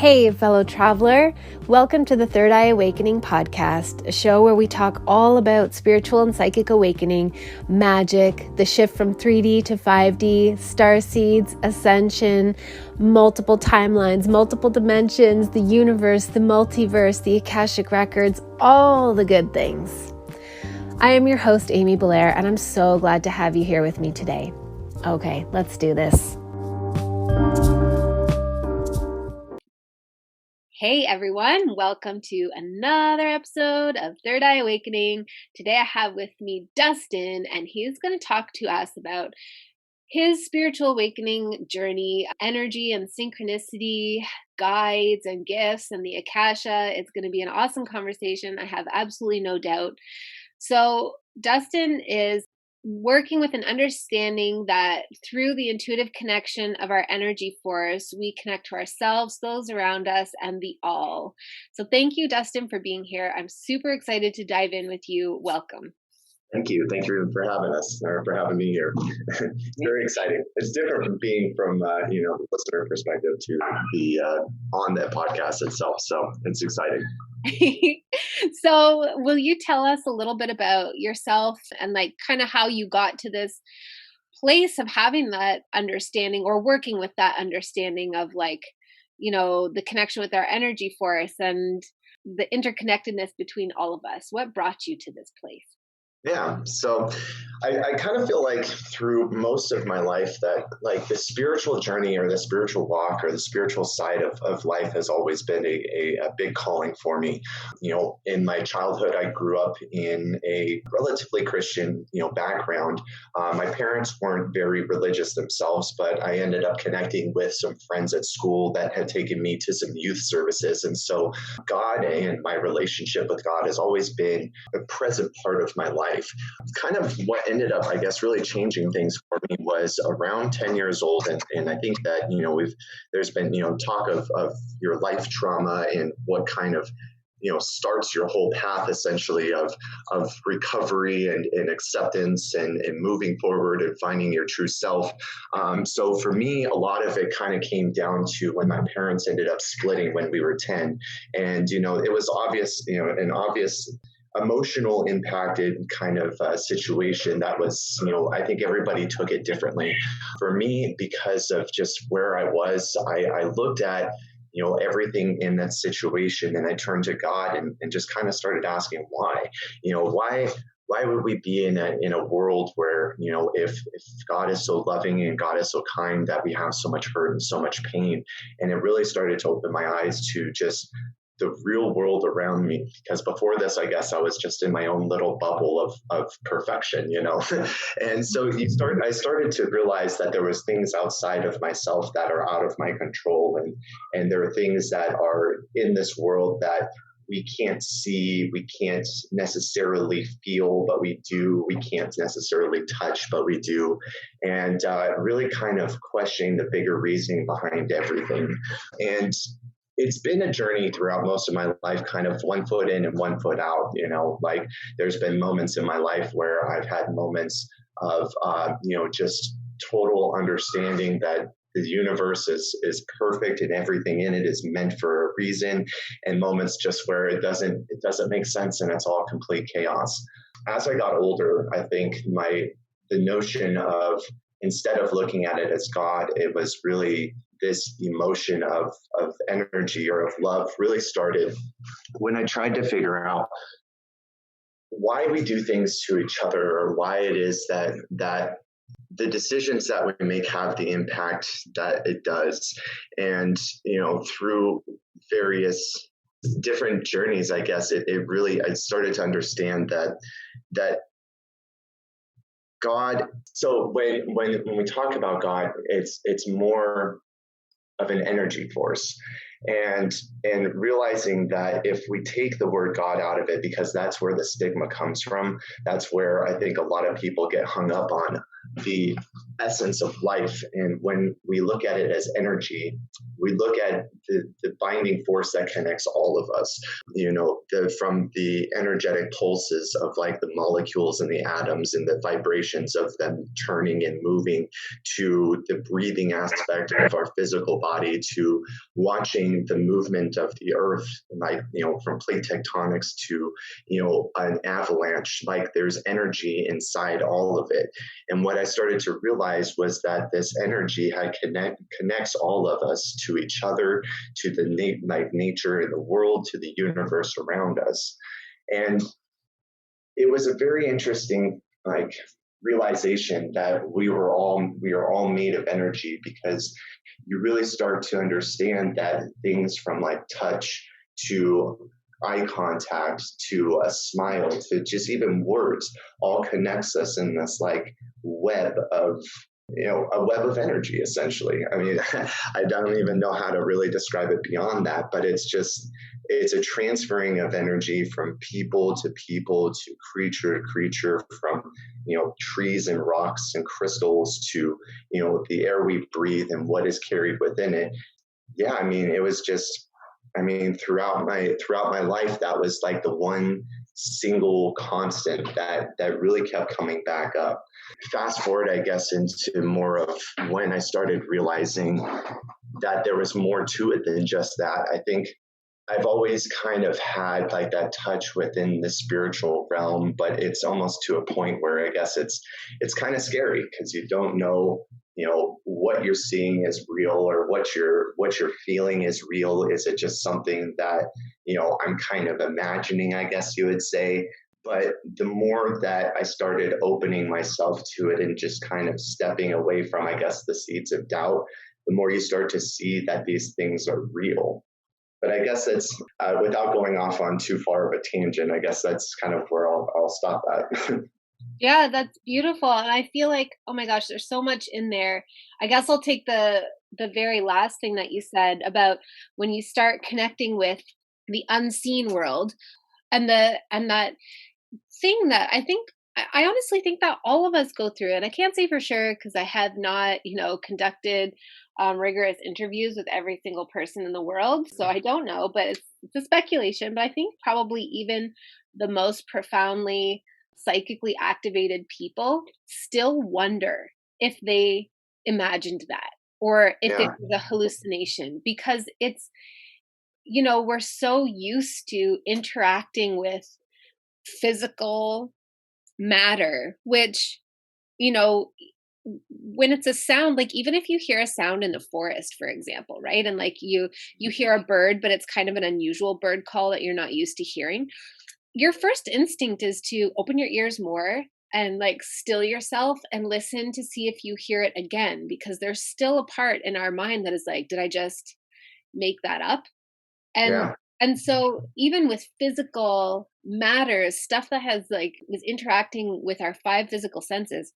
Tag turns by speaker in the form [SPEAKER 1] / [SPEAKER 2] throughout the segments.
[SPEAKER 1] Hey, fellow traveler. Welcome to the Third Eye Awakening podcast, a show where we talk all about spiritual and psychic awakening, magic, the shift from 3D to 5D, star seeds, ascension, multiple timelines, multiple dimensions, the universe, the multiverse, the Akashic records, all the good things. I am your host, Amy Belair, and I'm so glad to have you here with me today. Okay, let's do this. Hey everyone, welcome to another episode of Third Eye Awakening. Today I have with me Dustin, and he's going to talk to us about his spiritual awakening journey, energy and synchronicity, guides and gifts, and the Akasha. It's going to be an awesome conversation. I have absolutely no doubt. So Dustin is working with an understanding that through the intuitive connection of our energy force, we connect to ourselves, those around us, and the all. So thank you, Dustin, for being here. I'm super excited to dive in with you. Welcome.
[SPEAKER 2] Thank you. Thank you for having us, or for having me here. It's very exciting. It's different from being from, the listener perspective to be on the podcast itself. So it's exciting.
[SPEAKER 1] So will you tell us a little bit about yourself and like kind of how you got to this place of having that understanding or working with that understanding of like, the connection with our energy force and the interconnectedness between all of us? What brought you to this place?
[SPEAKER 2] Yeah. So I kind of feel like through most of my life that like the spiritual journey or the spiritual walk or the spiritual side of life has always been a big calling for me. In my childhood, I grew up in a relatively Christian, background. My parents weren't very religious themselves, but I ended up connecting with some friends at school that had taken me to some youth services. And so God and my relationship with God has always been a present part of my life. Kind of what ended up, I guess, really changing things for me was around 10 years old. And I think that, there's been, talk of your life trauma and what kind of, starts your whole path essentially of recovery and acceptance and moving forward and finding your true self. So for me, a lot of it kind of came down to when my parents ended up splitting when we were 10. And, it was obvious, an obvious emotional impacted kind of situation that was, I think everybody took it differently. For me, because of just where I was, I looked at, everything in that situation and I turned to God and just kind of started asking why, why would we be in a world where, if God is so loving and God is so kind that we have so much hurt and so much pain. And it really started to open my eyes to just the real world around me, because before this, I guess I was just in my own little bubble of perfection, and so I started to realize that there was things outside of myself that are out of my control, and there are things that are in this world that we can't see, we can't necessarily feel, but we do. We can't necessarily touch, but we do. And really kind of questioning the bigger reasoning behind everything. And it's been a journey throughout most of my life, kind of one foot in and one foot out, like there's been moments in my life where I've had moments of, just total understanding that the universe is perfect and everything in it is meant for a reason, and moments just where it doesn't make sense and it's all complete chaos. As I got older, I think the notion of, instead of looking at it as God, it was really this emotion of energy or of love really started when I tried to figure out why we do things to each other, or why it is that the decisions that we make have the impact that it does. And, through various different journeys, I guess I started to understand that God. So when we talk about God, it's more of an energy force, and realizing that if we take the word God out of it, because that's where the stigma comes from, that's where I think a lot of people get hung up on the essence of life. And when we look at it as energy, we look at the binding force that connects all of us, from the energetic pulses of like the molecules and the atoms and the vibrations of them turning and moving, to the breathing aspect of our physical body, to watching the movement of the earth, like, from plate tectonics to, an avalanche. Like, there's energy inside all of it. And what I started to realize was that this energy connects all of us to each other, to the nature in the world, to the universe around us. And it was a very interesting realization that we are all made of energy, because you really start to understand that things from like touch to eye contact to a smile to just even words all connects us in this like web of a web of energy, essentially. I mean, I don't even know how to really describe it beyond that, but it's a transferring of energy from people to creature to creature, from trees and rocks and crystals to the air we breathe and what is carried within it. Yeah, I mean, it was just, throughout my life, that was like the one single constant that really kept coming back up. Fast forward, I guess, into more of when I started realizing that there was more to it than just that. I think I've always kind of had like that touch within the spiritual realm, but it's almost to a point where I guess it's kind of scary, because you don't know, what you're seeing is real, or what you're feeling is real. Is it just something that, I'm kind of imagining, I guess you would say. But the more that I started opening myself to it and just kind of stepping away from, I guess, the seeds of doubt, the more you start to see that these things are real. But I guess it's without going off on too far of a tangent, I guess that's kind of where I'll stop at.
[SPEAKER 1] Yeah, that's beautiful. And I feel like, oh my gosh, there's so much in there. I guess I'll take the very last thing that you said about when you start connecting with the unseen world, and that thing that I honestly think that all of us go through. And I can't say for sure because I have not, conducted rigorous interviews with every single person in the world. So I don't know, but it's a speculation. But I think probably even the most profoundly psychically activated people still wonder if they imagined that, or if it
[SPEAKER 2] Yeah,
[SPEAKER 1] was a hallucination, because it's, we're so used to interacting with physical matter, which, you know, when it's a sound, like even if you hear a sound in the forest, for example, right? And like you hear a bird, but it's kind of an unusual bird call that you're not used to hearing. Your first instinct is to open your ears more and like still yourself and listen to see if you hear it again, because there's still a part in our mind that is like, did I just make that up? And
[SPEAKER 2] yeah,
[SPEAKER 1] and so even with physical matters, stuff that has like is interacting with our five physical senses,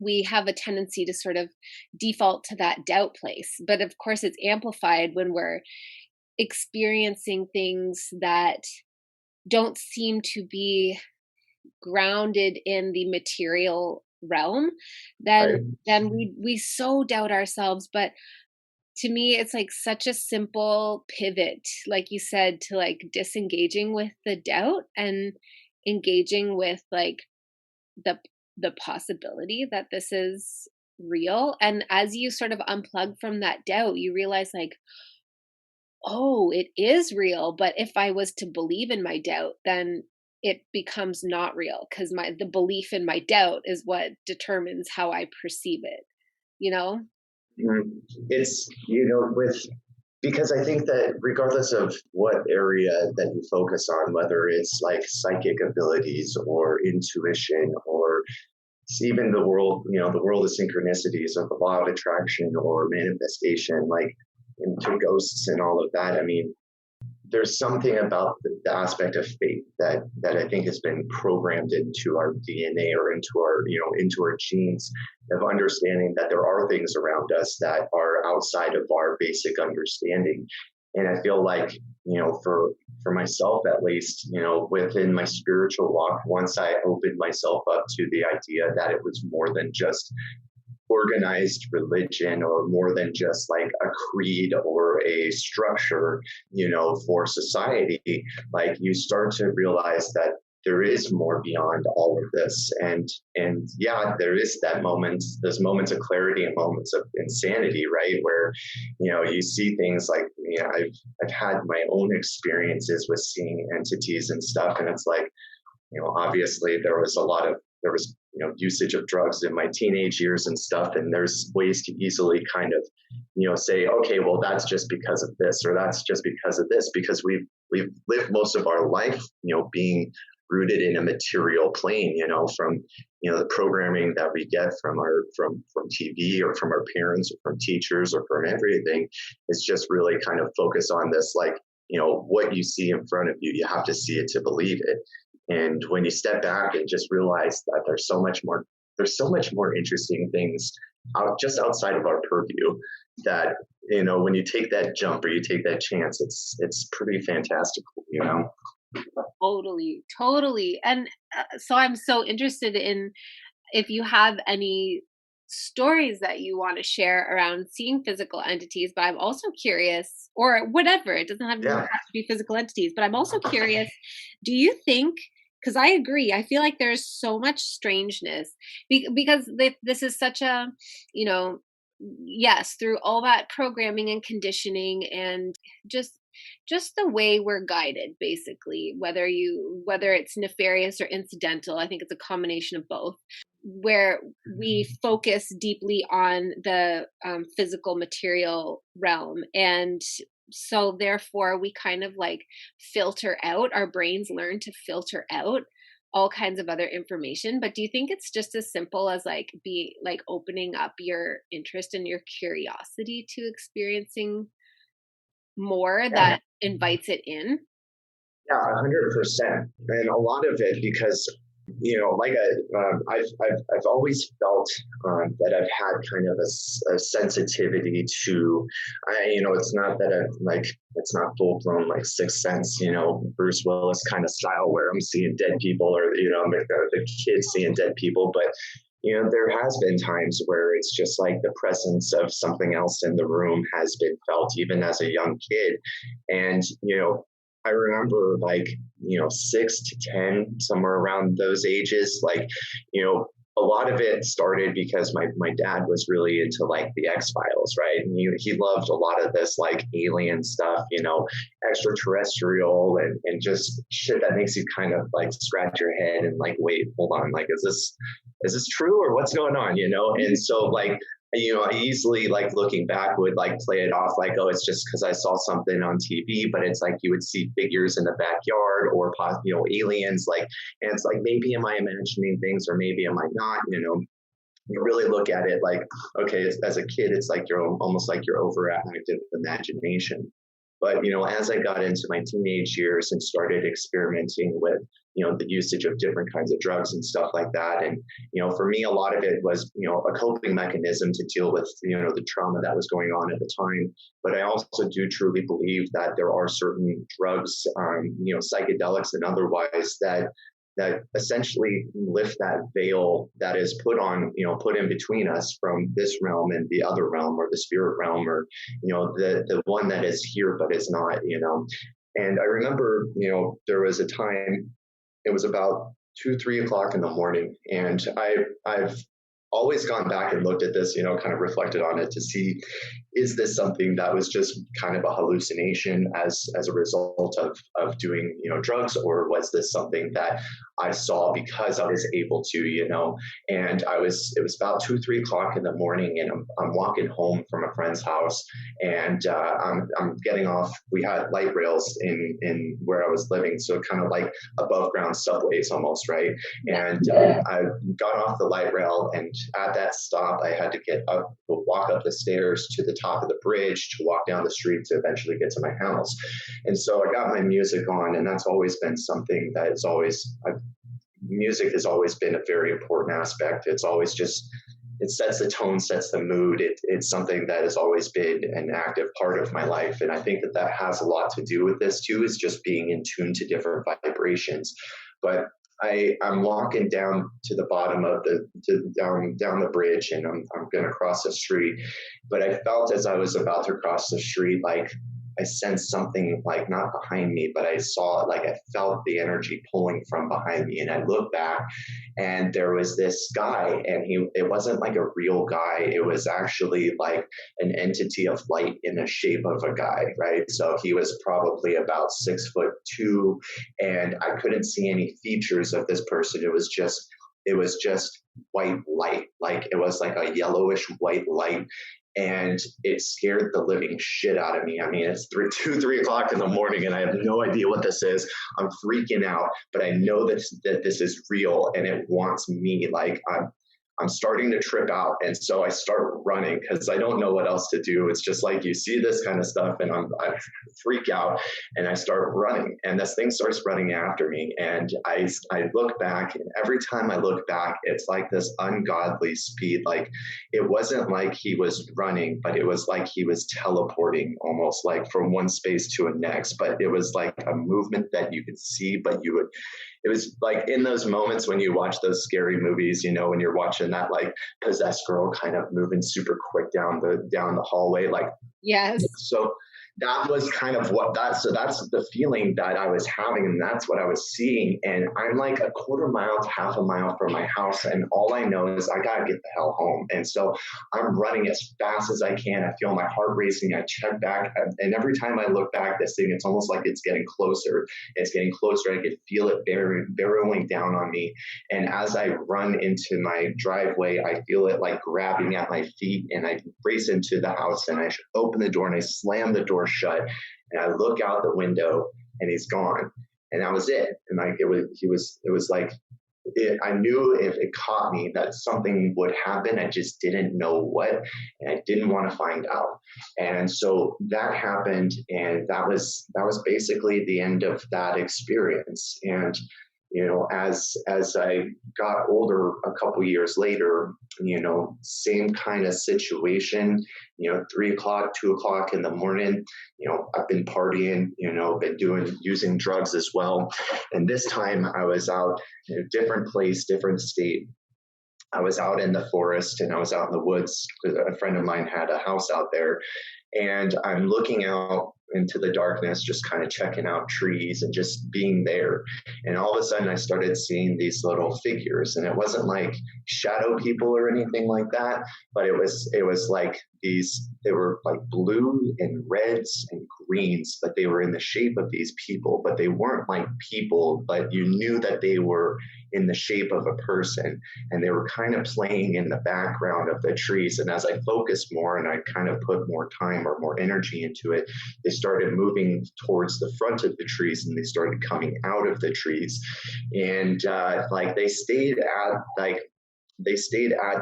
[SPEAKER 1] we have a tendency to sort of default to that doubt place. But of course it's amplified when we're experiencing things that don't seem to be grounded in the material realm. then
[SPEAKER 2] right.
[SPEAKER 1] then we so doubt ourselves. But to me it's like such a simple pivot, like you said, to like disengaging with the doubt and engaging with like the the possibility that this is real. And as you sort of unplug from that doubt, you realize like, oh, it is real. But if I was to believe in my doubt, then it becomes not real, because the belief in my doubt is what determines how I perceive it, you know?
[SPEAKER 2] Mm. It's, because I think that regardless of what area that you focus on, whether it's like psychic abilities or intuition, or even the world of synchronicities or the law of attraction or manifestation, like into ghosts and all of that. I mean, there's something about the aspect of fate that I think has been programmed into our DNA, or into our genes, of understanding that there are things around us that are outside of our basic understanding. And I feel like, for myself at least, within my spiritual walk, once I opened myself up to the idea that it was more than just organized religion or more than just like a creed or a structure, for society, like you start to realize that there is more beyond all of this. And yeah, there is those moments of clarity and moments of insanity, right? Where, you see things like, I've had my own experiences with seeing entities and stuff. And it's like, obviously there was usage of drugs in my teenage years and stuff. And there's ways to easily kind of, say, okay, well, that's just because of this, or that's just because of this, because we've lived most of our life, being rooted in a material plane, from, the programming that we get from TV or from our parents or from teachers or from everything. It's just really kind of focus on this, like, what you see in front of you, you have to see it to believe it. And when you step back and just realize that there's so much more interesting things just outside of our purview, that, when you take that jump or you take that chance, it's pretty fantastical.
[SPEAKER 1] Totally. And so I'm so interested in if you have any stories that you want to share around seeing physical entities, but I'm also curious, or whatever, it doesn't have
[SPEAKER 2] Yeah.
[SPEAKER 1] to be physical entities, but I'm also curious, do you think, because I agree, I feel like there's so much strangeness because this is such a, you know, yes, through all that programming and conditioning and just the way we're guided, basically, whether it's nefarious or incidental. I think it's a combination of both, where we focus deeply on the physical material realm, and so therefore we kind of like filter out, our brains learn to filter out all kinds of other information. But do you think it's just as simple as like be like opening up your interest and your curiosity to experiencing more
[SPEAKER 2] Yeah.
[SPEAKER 1] that invites it in?
[SPEAKER 2] Yeah, 100%. And a lot of it because, I've always felt that I've had kind of a sensitivity to, it's not that it's not full blown like Sixth Sense, Bruce Willis kind of style where I'm seeing dead people or, the kids seeing dead people. But, there has been times where it's just like the presence of something else in the room has been felt even as a young kid. And, I remember like, 6 to 10, somewhere around those ages, like, a lot of it started because my dad was really into like the X-Files, right? And he loved a lot of this like alien stuff, extraterrestrial and just shit that makes you kind of like scratch your head and like, wait, hold on, like, is this true or what's going on, And so like, I easily like looking back would like play it off like, oh, it's just because I saw something on TV, but it's like you would see figures in the backyard or, aliens, like, and it's like, maybe am I imagining things or maybe am I not, You really look at it like, okay, as a kid, it's like you're almost like your overactive imagination. But, as I got into my teenage years and started experimenting with, the usage of different kinds of drugs and stuff like that. And, for me, a lot of it was, a coping mechanism to deal with, the trauma that was going on at the time. But I also do truly believe that there are certain drugs, psychedelics and otherwise that essentially lift that veil that is put in between us from this realm and the other realm or the spirit realm or, the one that is here but is not, And I remember, there was a time, it was about 2, 3 o'clock in the morning. And I've always gone back and looked at this, kind of reflected on it to see, is this something that was just kind of a hallucination as a result of doing, drugs, or was this something that I saw because I was able to, and it was about 2, 3 o'clock in the morning, and I'm walking home from a friend's house, and I'm getting off. We had light rails in where I was living, so kind of like above ground subways almost, right? And I got off the light rail, and at that stop, I had to walk up the stairs to the top of the bridge to walk down the street to eventually get to my house. And so I got my music on, and that's always been something that is music has always been a very important aspect. It's always just, it sets the tone, sets the mood. It's something that has always been an active part of my life. And I think that has a lot to do with this too, is just being in tune to different vibrations. But I'm walking down to the bottom of down the bridge, and I'm going to cross the street. But I felt as I was about to cross the street, like I sensed something, like not behind me, but I saw it, like I felt the energy pulling from behind me. And I looked back, and there was this guy, and it wasn't like a real guy. It was actually like an entity of light in the shape of a guy, right? So he was probably about 6'2", and I couldn't see any features of this person. It was just white light, like it was like a yellowish white light, and it scared the living shit out of me. I mean, it's 3 o'clock in the morning, and I have no idea what this is. I'm freaking out, but I know that this is real, and it wants me. Like I'm starting to trip out, and so I start running because I don't know what else to do. It's just like you see this kind of stuff, and I freak out, and I start running, and this thing starts running after me, and I look back, and every time I look back, it's like this ungodly speed. Like it wasn't like he was running, but it was like he was teleporting, almost like from one space to a next. But it was like a movement that you could see, but it was like in those moments when you watch those scary movies, when you're watching that like possessed girl kind of moving super quick down the hallway, like,
[SPEAKER 1] Yes.
[SPEAKER 2] so that was kind of so that's the feeling that I was having, and that's what I was seeing. And I'm like a quarter mile to half a mile from my house, and all I know is I gotta get the hell home. And so I'm running as fast as I can. I feel my heart racing. I check back, and every time I look back, this thing, it's almost like it's getting closer. It's getting closer. I could feel it barreling down on me. And as I run into my driveway, I feel it like grabbing at my feet, and I race into the house, and I open the door, and I slam the door shut, and I look out the window, and he's gone. And that was it. And like it was like I knew if it caught me that something would happen. I just didn't know what, and I didn't want to find out. And so that happened, and that was basically the end of that experience. And as I got older, a couple years later, same kind of situation, 3 o'clock, 2 o'clock in the morning, I've been partying, been using drugs as well. And this time I was out in a different place, different state. I was out in the forest, and I was out in the woods because a friend of mine had a house out there. And I'm looking out into the darkness, just kind of checking out trees and just being there. And all of a sudden I started seeing these little figures, and it wasn't like shadow people or anything like that, but it was like they were like blue and reds and greens, but they were in the shape of these people, but they weren't like people, but you knew that they were in the shape of a person, and they were kind of playing in the background of the trees. And as I focused more and I kind of put more time or more energy into it, they started moving towards the front of the trees, and they started coming out of the trees. And like they stayed at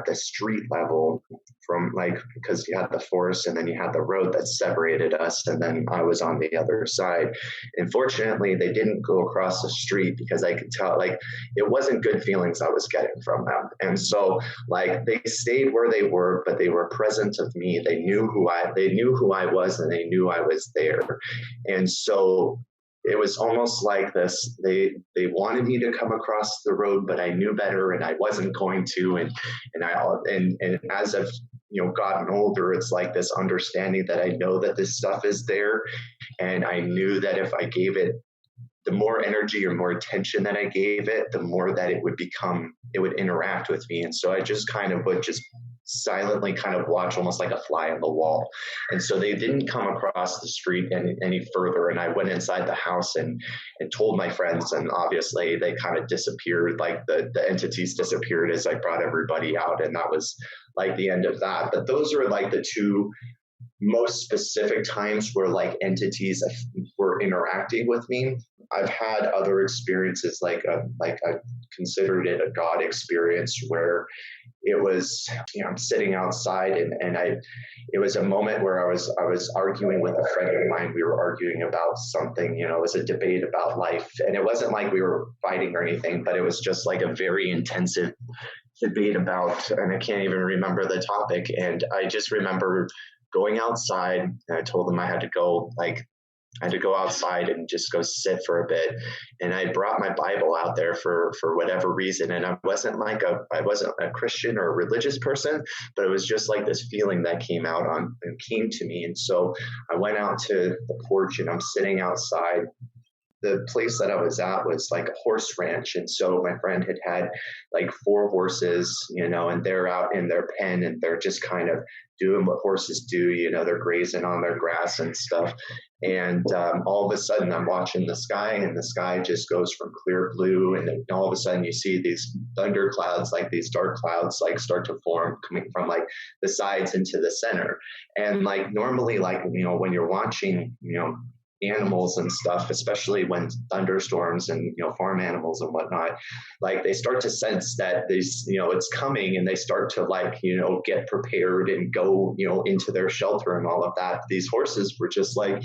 [SPEAKER 2] the street level, from like, because you had the forest and then you had the road that separated us, and then I was on the other side. Unfortunately, they didn't go across the street, because I could tell like it wasn't good feelings I was getting from them. And so like they stayed where they were, but they were present of me. They knew who I was, and they knew I was there. And so it was almost like this. They wanted me to come across the road, but I knew better, and I wasn't going to. And as I've gotten older, it's like this understanding that I know that this stuff is there, and I knew that if I gave it the more energy or more attention that I gave it, the more that it would interact with me. And so I just kind of would just silently kind of watch, almost like a fly on the wall. And so they didn't come across the street any further. And I went inside the house and told my friends, and obviously they kind of disappeared, like the entities disappeared as I brought everybody out. And that was like the end of that. But those are like the two most specific times where like entities were interacting with me. I've had other experiences, like I considered it a God experience, where it was, I'm sitting outside, and it was a moment where I was arguing with a friend of mine. We were arguing about something, it was a debate about life, and it wasn't like we were fighting or anything, but it was just like a very intensive debate about, and I can't even remember the topic. And I just remember going outside, and I told them I had to go like I had to go outside and just go sit for a bit. And I brought my Bible out there for whatever reason. And I wasn't a Christian or a religious person, but it was just like this feeling that came out on and came to me. And so I went out to the porch and I'm sitting outside. The place that I was at was like a horse ranch. And so my friend had like 4 horses, and they're out in their pen and they're just kind of doing what horses do, they're grazing on their grass and stuff. And all of a sudden I'm watching the sky and the sky just goes from clear blue. And then all of a sudden you see these thunder clouds, like these dark clouds, like start to form coming from like the sides into the center. And like normally, like, when you're watching, animals and stuff, especially when thunderstorms and farm animals and whatnot, like they start to sense that this it's coming, and they start to like get prepared and go into their shelter and all of that. These horses were just like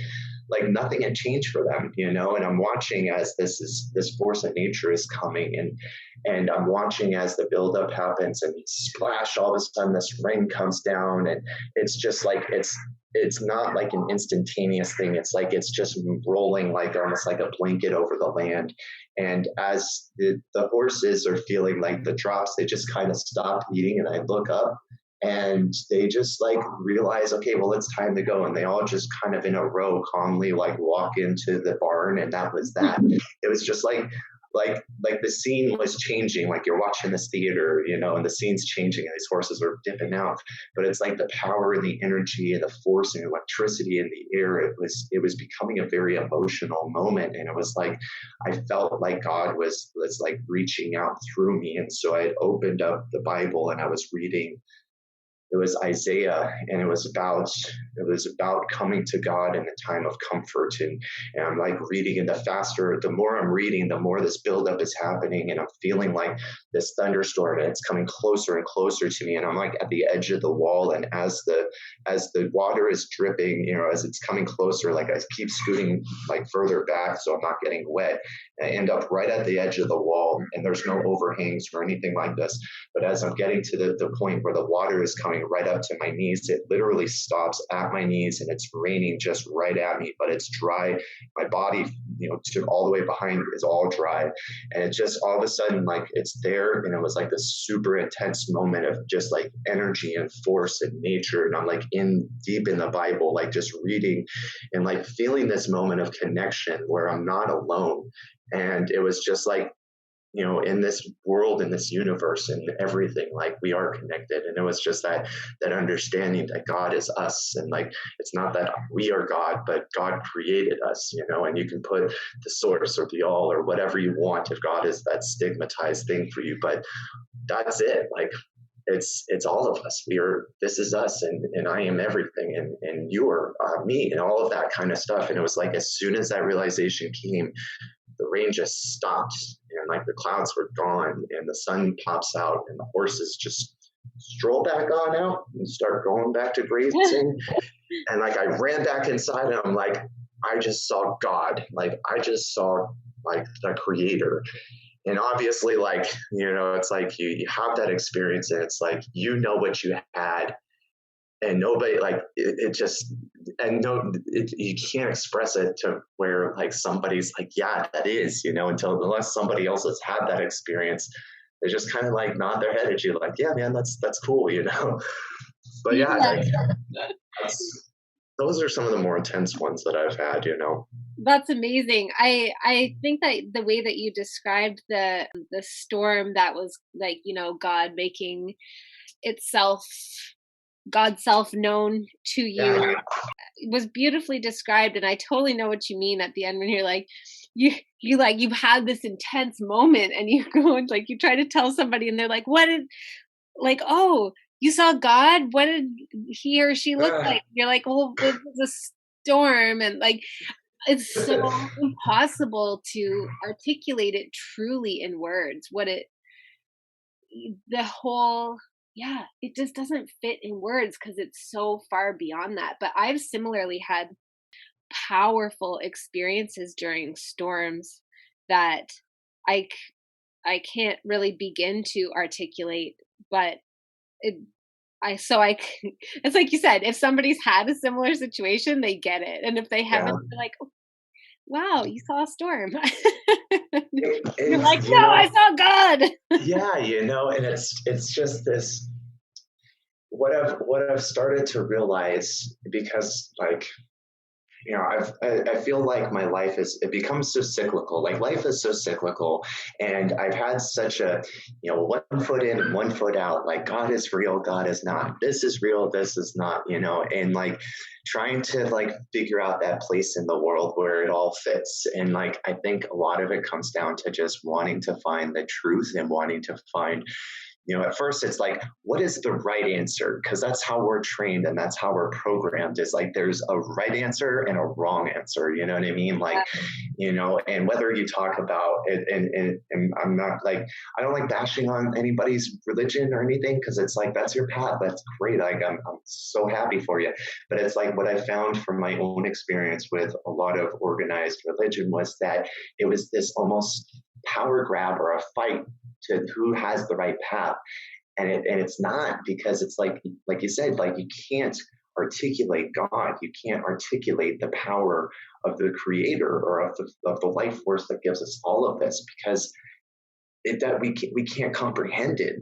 [SPEAKER 2] nothing had changed for them, and I'm watching as this force of nature is coming, and I'm watching as the buildup happens, and splash, all of a sudden this rain comes down, and it's just like it's not like an instantaneous thing. It's like it's just rolling like almost like a blanket over the land. And as the horses are feeling like the drops, they just kind of stop eating, and I look up and they just like realize, okay, well, it's time to go. And they all just kind of in a row calmly like walk into the barn, and that was that. It was just like the scene was changing, like you're watching this theater, and the scene's changing and these horses are dipping out. But it's like the power and the energy and the force and electricity in the air. It was becoming a very emotional moment. And it was like, I felt like God was like reaching out through me. And so I had opened up the Bible and I was reading. It was Isaiah, and it was about coming to God in a time of comfort. And I'm like reading, and the more I'm reading, the more this buildup is happening, and I'm feeling like this thunderstorm, and it's coming closer and closer to me. And I'm like at the edge of the wall, and as the water is dripping, as it's coming closer, like I keep scooting like further back so I'm not getting wet. And I end up right at the edge of the wall, and there's no overhangs or anything like this. But as I'm getting to the point where the water is coming right up to my knees, it literally stops at my knees, and it's raining just right at me, but it's dry. My body, to all the way behind is all dry. And it's just all of a sudden, like it's there. And it was like this super intense moment of just like energy and force and nature. And I'm like deep in the Bible, like just reading and like feeling this moment of connection where I'm not alone. And it was just like, in this world, in this universe, and everything, like we are connected. And it was just that understanding that God is us, and like it's not that we are God, but God created us, and you can put the source or the all or whatever you want if God is that stigmatized thing for you, but that's it. Like it's all of us. This is us, and I am everything, and you are me, and all of that kind of stuff. And it was like as soon as that realization came, the rain just stopped, and like the clouds were gone, and the sun pops out, and the horses just stroll back on out and start going back to grazing. And like I ran back inside, and I'm like, I just saw God. Like I just saw like the creator. And obviously, like, it's like you have that experience, and it's like, what you had, and nobody like it just, and no, you can't express it to where like somebody's like, yeah, that is, unless somebody else has had that experience, they just kind of like nod their head at you like, yeah, man, that's cool, But yeah, like, those are some of the more intense ones that I've had,
[SPEAKER 1] That's amazing. I think that the way that you described the storm that was like, God making itself, God's self known to you,
[SPEAKER 2] Yeah.
[SPEAKER 1] was beautifully described. And I totally know what you mean at the end when you're like, you've had this intense moment, and you go and like you try to tell somebody, and they're like, what did, like, oh, you saw God? What did he or she look like? You're like, well, it was a storm, and like it's so impossible to articulate it truly in words. The whole, yeah, it just doesn't fit in words because it's so far beyond that. But I've similarly had powerful experiences during storms that I I can't really begin to articulate, but it it's like you said, if somebody's had a similar situation, they get it. And if they haven't,
[SPEAKER 2] Yeah.
[SPEAKER 1] they're like, Wow, you saw a storm. You're like,
[SPEAKER 2] It's,
[SPEAKER 1] no, I saw God.
[SPEAKER 2] yeah, and it's just this, what I've started to realize, because like, I feel like my life it becomes so cyclical. Like life is so cyclical, and I've had such a, 1 foot in and 1 foot out. Like God is real, God is not. This is real, this is not. And like trying to like figure out that place in the world where it all fits. And like I think a lot of it comes down to just wanting to find the truth and wanting to find, at first it's like, what is the right answer? Because that's how we're trained and that's how we're programmed. Is like there's a right answer and a wrong answer. You know what I mean? Like, and whether you talk about it, and I'm not like, I don't like bashing on anybody's religion or anything, because it's like, that's your path. That's great. Like, I'm so happy for you. But it's like what I found from my own experience with a lot of organized religion was that it was this almost power grab or a fight to who has the right path. And it's not, because it's like you said, like you can't articulate God, you can't articulate the power of the creator or of the life force that gives us all of this, because that we can't comprehend it.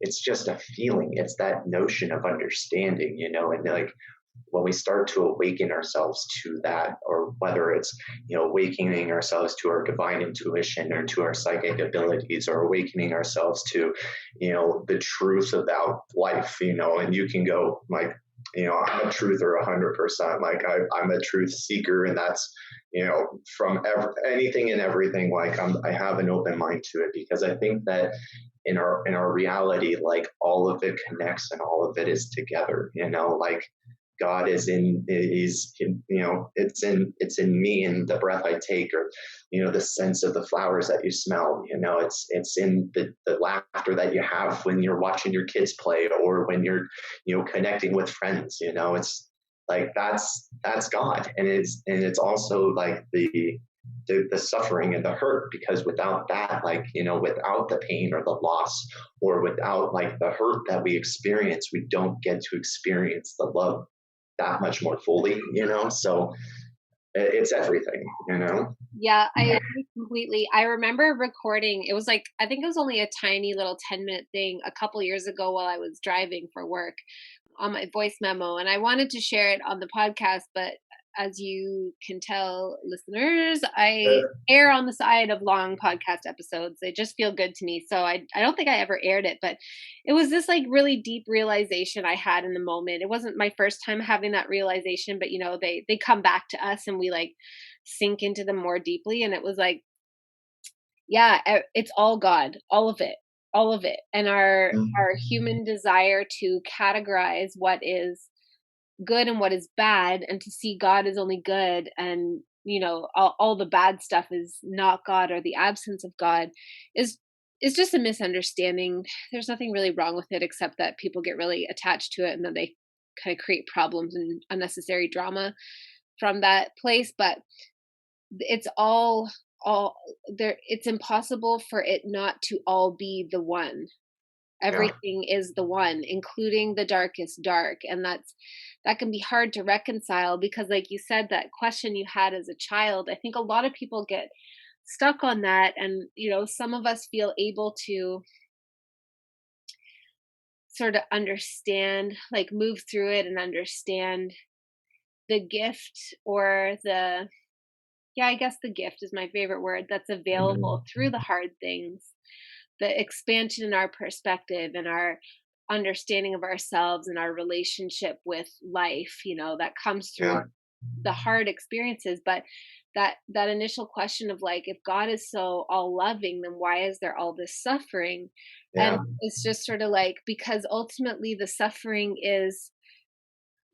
[SPEAKER 2] It's just a feeling. It's that notion of understanding, and like when we start to awaken ourselves to that, or whether it's, awakening ourselves to our divine intuition or to our psychic abilities, or awakening ourselves to, the truth about life, and you can go like, I'm a truther 100%. Like I'm a truth seeker, and that's, from anything and everything. Like I have an open mind to it, because I think that in our reality, like all of it connects and all of it is together. Like God is it's in me, and the breath I take, or, the sense of the flowers that you smell, it's in the laughter that you have when you're watching your kids play, or when you're, connecting with friends, it's like, that's God. And it's also like the suffering and the hurt, because without that, like, without the pain or the loss, or without like the hurt that we experience, we don't get to experience the love that much more fully, so it's everything.
[SPEAKER 1] Yeah, I agree completely. I remember recording, it was like, I think it was only a tiny little 10-minute thing a couple years ago while I was driving for work on my voice memo, and I wanted to share it on the podcast, but as you can tell, listeners, I err on the side of long podcast episodes. They just feel good to me. So I don't think I ever aired it, but it was this like really deep realization I had in the moment. It wasn't my first time having that realization, but they come back to us and we like sink into them more deeply. And it was like, yeah, it's all God, all of it. All of it. And our human desire to categorize what is good and what is bad, and to see God as only good, and all the bad stuff is not God, or the absence of God, is just a misunderstanding. There's nothing really wrong with it, except that people get really attached to it, and then they kind of create problems and unnecessary drama from that place. But it's all there. It's impossible for it not to all be the one. Everything is the one, including the darkest dark. And that can be hard to reconcile, because like you said, that question you had as a child, I think a lot of people get stuck on that. And some of us feel able to sort of understand, like move through it and understand the gift, or I guess the gift is my favorite word, that's available through the hard things, the expansion in our perspective and our understanding of ourselves and our relationship with life, that comes through the hard experiences. But that initial question of like, if God is so all loving, then why is there all this suffering? And it's just sort of like, because ultimately the suffering is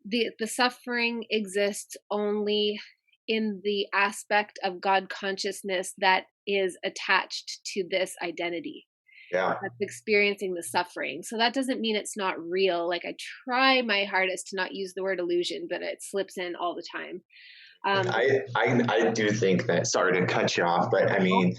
[SPEAKER 1] the suffering exists only in the aspect of God consciousness that is attached to this identity. That's experiencing the suffering. So that doesn't mean it's not real. Like I try my hardest to not use the word illusion, but it slips in all the time.
[SPEAKER 2] I do think that, sorry to cut you off, but I mean,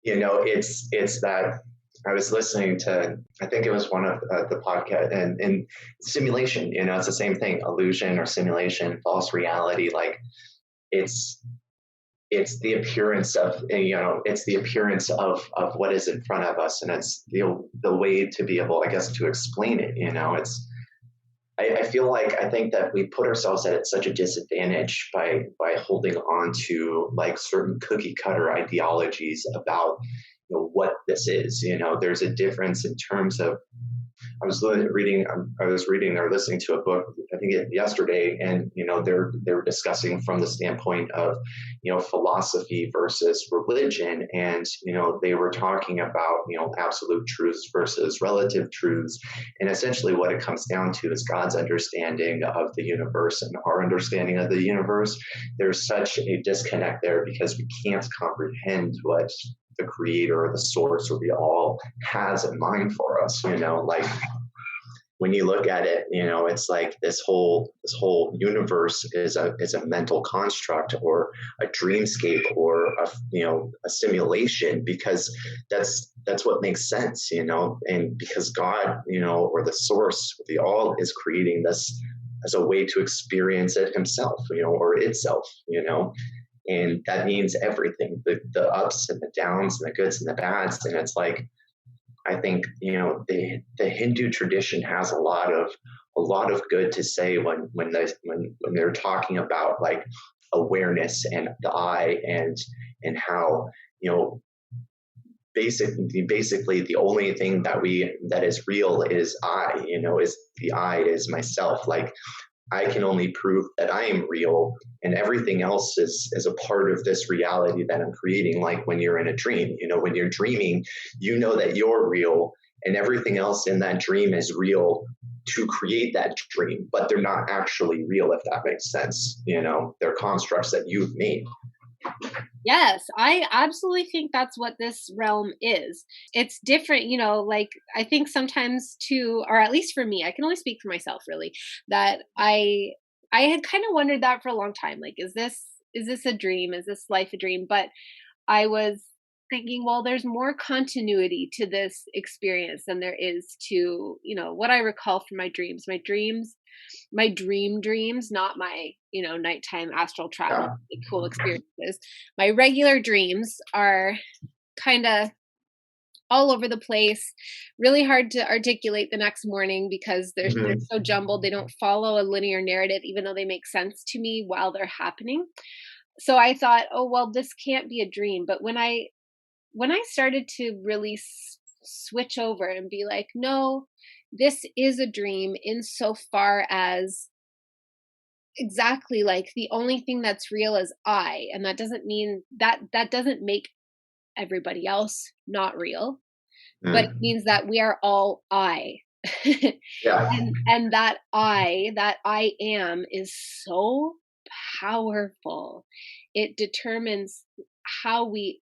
[SPEAKER 2] it's that I was listening to, I think it was one of the podcast, and simulation, it's the same thing, illusion or simulation, false reality. Like it's it's the appearance of, it's the appearance of what is in front of us, and it's the way to be able, I guess, to explain it. It's I feel like I think that we put ourselves at such a disadvantage by holding on to like certain cookie cutter ideologies about what this is. There's a difference in terms of, I was reading or listening to a book, I think yesterday, and they're discussing from the standpoint of philosophy versus religion, and they were talking about absolute truths versus relative truths, and essentially what it comes down to is God's understanding of the universe and our understanding of the universe. There's such a disconnect there because we can't comprehend what the creator or the source or the all has in mind for us. Like when you look at it, it's like this whole universe is a mental construct or a dreamscape or a simulation, because that's what makes sense. And because God, or the source, the all, is creating this as a way to experience it himself, or itself, and that means everything, the ups and the downs and the goods and the bads. And it's like, I think, the Hindu tradition has a lot of good to say when they're talking about like awareness and the I, and how, basically the only thing that is real is I, is the I, is myself. Like I can only prove that I am real, and everything else is a part of this reality that I'm creating. Like when you're in a dream, when you're dreaming, that you're real, and everything else in that dream is real to create that dream, but they're not actually real, if that makes sense. They're constructs that you've made.
[SPEAKER 1] Yes, I absolutely think that's what this realm is. It's different, like I think sometimes too, or at least for me, I can only speak for myself really, that I had kind of wondered that for a long time. Like, is this a dream? Is this life a dream? But I was thinking, well, there's more continuity to this experience than there is to, what I recall from my dreams. My dreams, not my, nighttime astral travel,
[SPEAKER 2] Yeah.
[SPEAKER 1] cool experiences. My regular dreams are kind of all over the place, really hard to articulate the next morning because they're
[SPEAKER 2] Mm-hmm.
[SPEAKER 1] so jumbled. They don't follow a linear narrative, even though they make sense to me while they're happening. So I thought, oh, well, this can't be a dream. But when I started to really switch over and be like, no, this is a dream insofar as exactly like the only thing that's real is I. And that doesn't mean that doesn't make everybody else not real, but it
[SPEAKER 2] Mm.
[SPEAKER 1] means that we are all I.
[SPEAKER 2] Yeah.
[SPEAKER 1] and that I am is so powerful. It determines how we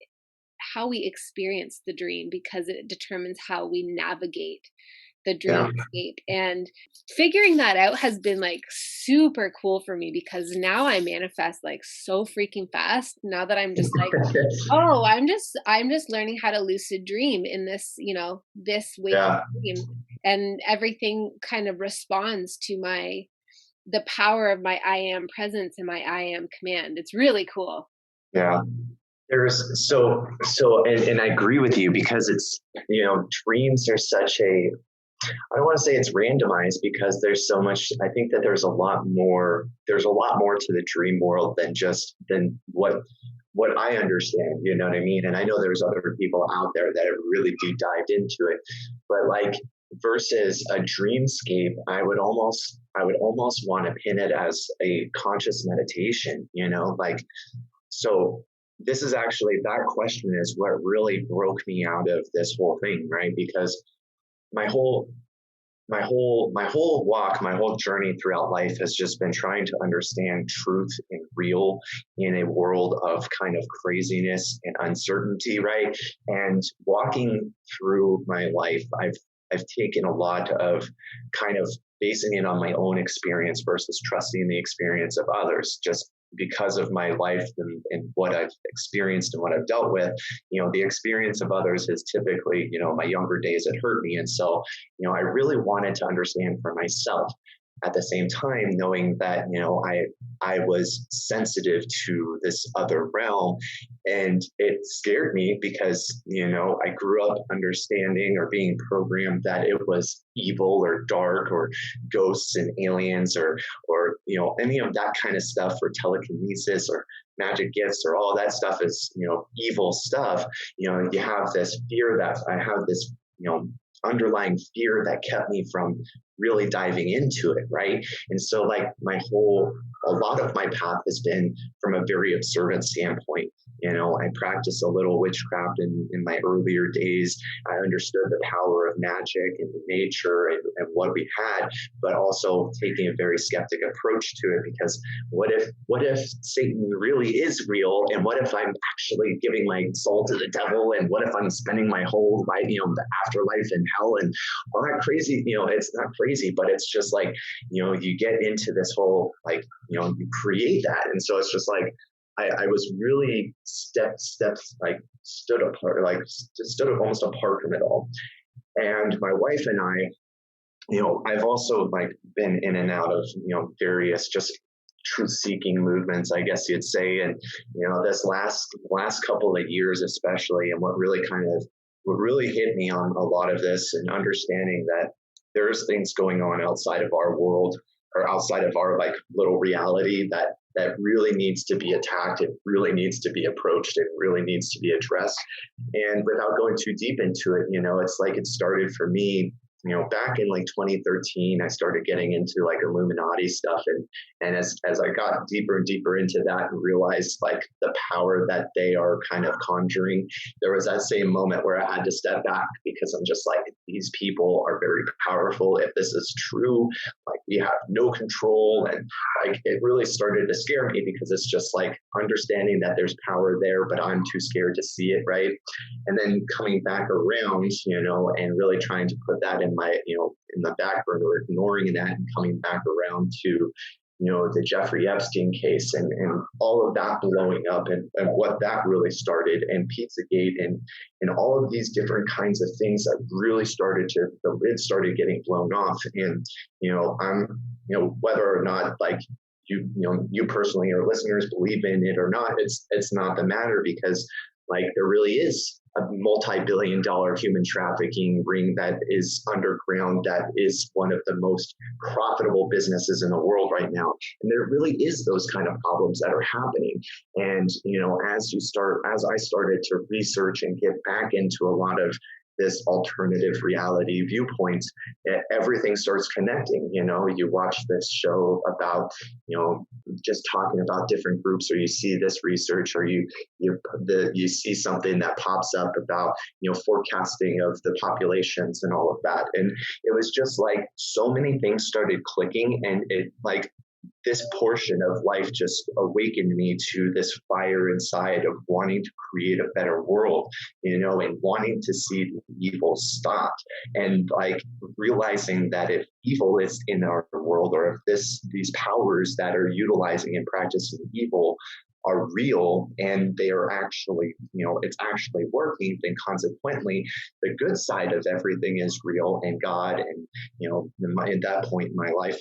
[SPEAKER 1] experience the dream, because it determines how we navigate the
[SPEAKER 2] Yeah.
[SPEAKER 1] dreamscape. And figuring that out has been like super cool for me, because now I manifest like so freaking fast now that I'm just like, oh, I'm just learning how to lucid dream in this, this waking
[SPEAKER 2] Yeah.
[SPEAKER 1] dream, and everything kind of responds to the power of my I am presence and my I am command. It's really cool.
[SPEAKER 2] Yeah. There's and I agree with you, because it's, dreams are such a, I don't want to say it's randomized, because there's so much. I think that there's a lot more to the dream world than what I understand, you know what I mean? And I know there's other people out there that have really deep dived into it, but like versus a dreamscape, I would almost want to pin it as a conscious meditation, like, so this is actually, that question is what really broke me out of this whole thing, right? Because my whole walk, my whole journey throughout life has just been trying to understand truth and real in a world of kind of craziness and uncertainty, right? And walking through my life, I've taken a lot of kind of basing it on my own experience versus trusting the experience of others, just because of my life and what I've experienced and what I've dealt with. The experience of others is typically, my younger days, it hurt me. And so, I really wanted to understand for myself. at the same time, knowing that, I was sensitive to this other realm, and it scared me because, I grew up understanding or being programmed that it was evil or dark or ghosts and aliens or any of that kind of stuff, or telekinesis or magic gifts or all that stuff is, evil stuff. You have this fear that I have this, underlying fear that kept me from really diving into it, right? And so, like, a lot of my path has been from a very observant standpoint. I practiced a little witchcraft in my earlier days. I understood the power of magic and nature and what we had, but also taking a very skeptic approach to it, because what if Satan really is real, and what if I'm actually giving my soul to the devil, and what if I'm spending my whole life, the afterlife in hell and all that crazy, it's not crazy, but it's just like, you get into this whole, like, you create that. And so it's just like, I was really steps like stood apart, like stood almost apart from it all. And my wife and I, I've also like been in and out of, various just truth seeking movements, I guess you'd say. And, this last couple of years, especially, and what really hit me on a lot of this, and understanding that there's things going on outside of our world, or outside of our like little reality, that really needs to be attacked. It really needs to be approached. It really needs to be addressed. And without going too deep into it, it's like it started for me, back in like 2013, I started getting into like Illuminati stuff. And as I got deeper and deeper into that and realized like the power that they are kind of conjuring, there was that same moment where I had to step back, because I'm just like, these people are very powerful. If this is true, like, we have no control. And like, it really started to scare me, because it's just like understanding that there's power there, but I'm too scared to see it. Right. And then coming back around, and really trying to put that in my, in the back burner, ignoring that, and coming back around to, the Jeffrey Epstein case, and all of that blowing up, and what that really started, and Pizzagate, and all of these different kinds of things that really the lid started getting blown off. And, I'm, whether or not like you personally or listeners believe in it or not, it's not the matter, because like there really is a multi-billion-dollar human trafficking ring that is underground, that is one of the most profitable businesses in the world right now. And there really is those kind of problems that are happening. And, as I started to research and get back into a lot of this alternative reality viewpoint, everything starts connecting. You watch this show about, just talking about different groups, or you see this research, or you see something that pops up about, forecasting of the populations and all of that. And it was just like so many things started clicking, and it like, this portion of life just awakened me to this fire inside of wanting to create a better world, and wanting to see the evil stopped, and like realizing that if evil is in our world, or if these powers that are utilizing and practicing evil are real, and they are actually, it's actually working, then consequently, the good side of everything is real, and God, and, at that point in my life,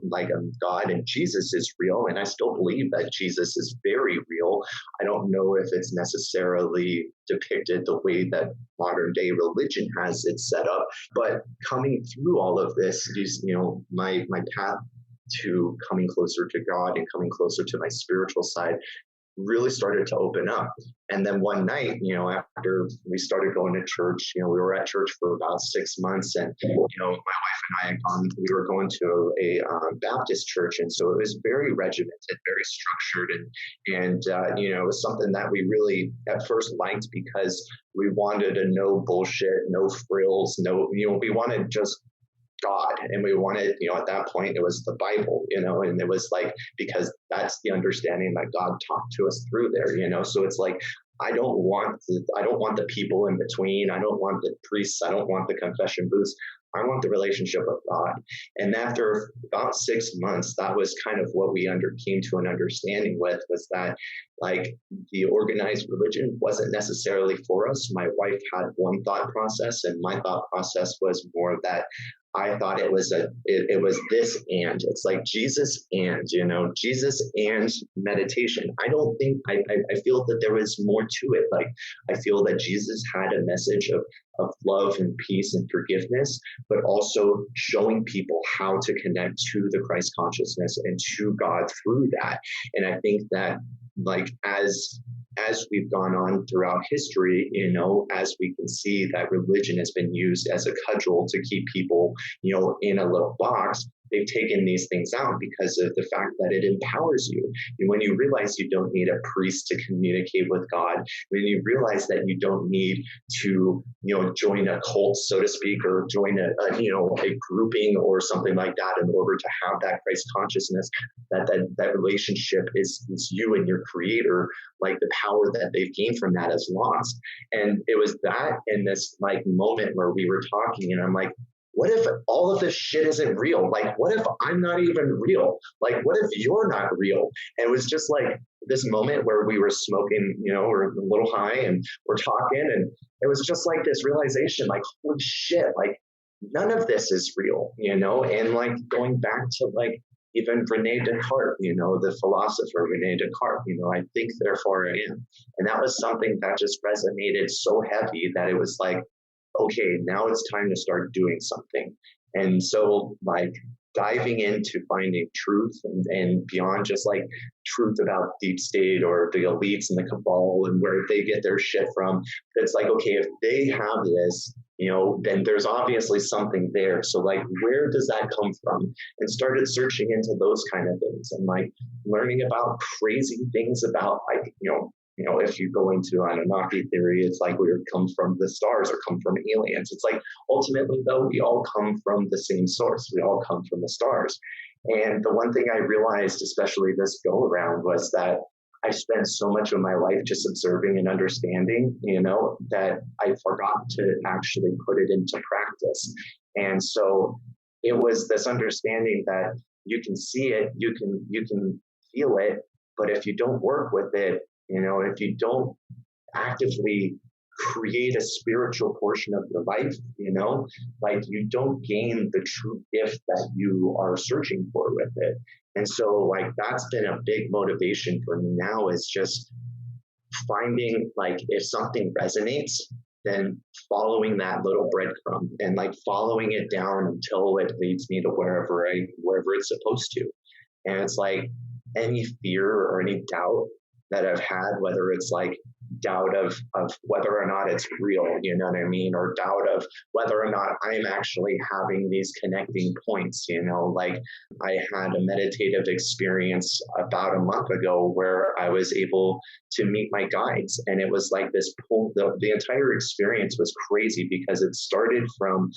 [SPEAKER 2] like God and Jesus is real, and I still believe that Jesus is very real. I don't know if it's necessarily depicted the way that modern day religion has it set up, but coming through all of this, my path to coming closer to God and coming closer to my spiritual side really started to open up. And then one night, after we started going to church, we were at church for about 6 months, and, my wife and I, we were going to a Baptist church. And so it was very regimented, very structured. And it was something that we really at first liked, because we wanted a no bullshit, no frills, we wanted just God. And we wanted, at that point, it was the Bible, and it was like, because that's the understanding that God talked to us through there, so it's like, I don't want the people in between. I don't want the priests. I don't want the confession booths. I want the relationship of God. And after about 6 months, that was kind of what we came to an understanding with, was that, like the organized religion wasn't necessarily for us. My wife had one thought process, and my thought process was more that I thought it was this, and it's like Jesus and, Jesus and meditation. I don't think I feel that there was more to it. Like, I feel that Jesus had a message of love and peace and forgiveness, but also showing people how to connect to the Christ consciousness and to God through that. And I think that, like, as we've gone on throughout history, as we can see that religion has been used as a cudgel to keep people, in a little box. They've taken these things out because of the fact that it empowers you. And when you realize you don't need a priest to communicate with God, when you realize that you don't need to, join a cult, so to speak, or join a grouping or something like that in order to have that Christ consciousness, that relationship is you and your creator, like the power that they've gained from that is lost. And it was that in this like moment where we were talking, and I'm like, what if all of this shit isn't real? Like, what if I'm not even real? Like, what if you're not real? And it was just like this moment where we were smoking, we're a little high and we're talking. And it was just like this realization, like, holy shit, like, none of this is real, And like going back to like even Rene Descartes, the philosopher Rene Descartes, I think, therefore I am. And that was something that just resonated so heavy that it was like, okay, now it's time to start doing something. And so, like, diving into finding truth and beyond just like truth about deep state or the elites and the cabal and where they get their shit from. It's like, okay, if they have this, then there's obviously something there. So like, where does that come from? And started searching into those kind of things and like learning about crazy things about like, if you go into Anunnaki theory, it's like we come from the stars or come from aliens. It's like, ultimately, though, we all come from the same source. We all come from the stars. And the one thing I realized, especially this go around, was that I spent so much of my life just observing and understanding, that I forgot to actually put it into practice. And so it was this understanding that you can see it, you can feel it, but if you don't work with it, if you don't actively create a spiritual portion of your life, like you don't gain the true gift that you are searching for with it. And so like, that's been a big motivation for me now, is just finding like, if something resonates, then following that little breadcrumb and like following it down until it leads me to wherever it's supposed to. And it's like any fear or any doubt that I've had, whether it's like doubt of whether or not it's real, you know what I mean? Or doubt of whether or not I'm actually having these connecting points, like I had a meditative experience about a month ago where I was able to meet my guides. And it was like this pull, the entire experience was crazy because it started from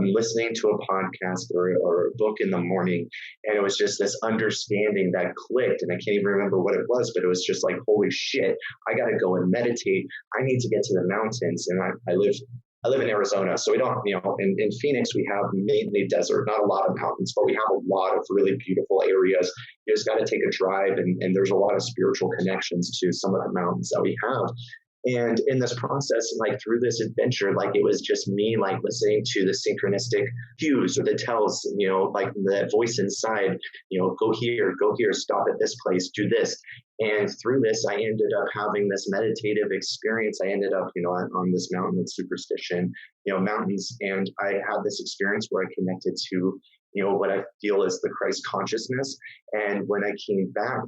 [SPEAKER 2] listening to a podcast or a book in the morning. And it was just this understanding that clicked. And I can't even remember what it was, but it was just like, holy shit, I got to go and meditate. I need to get to the mountains. And I live in Arizona. So we don't, in Phoenix, we have mainly desert, not a lot of mountains, but we have a lot of really beautiful areas. You just got to take a drive, and there's a lot of spiritual connections to some of the mountains that we have. And in this process, like through this adventure, like it was just me like listening to the synchronistic cues or the tells, like the voice inside, go here, stop at this place, do this. And through this, I ended up having this meditative experience. I ended up, on this mountain with superstition, mountains. And I had this experience where I connected to, what I feel is the Christ consciousness. And when I came back,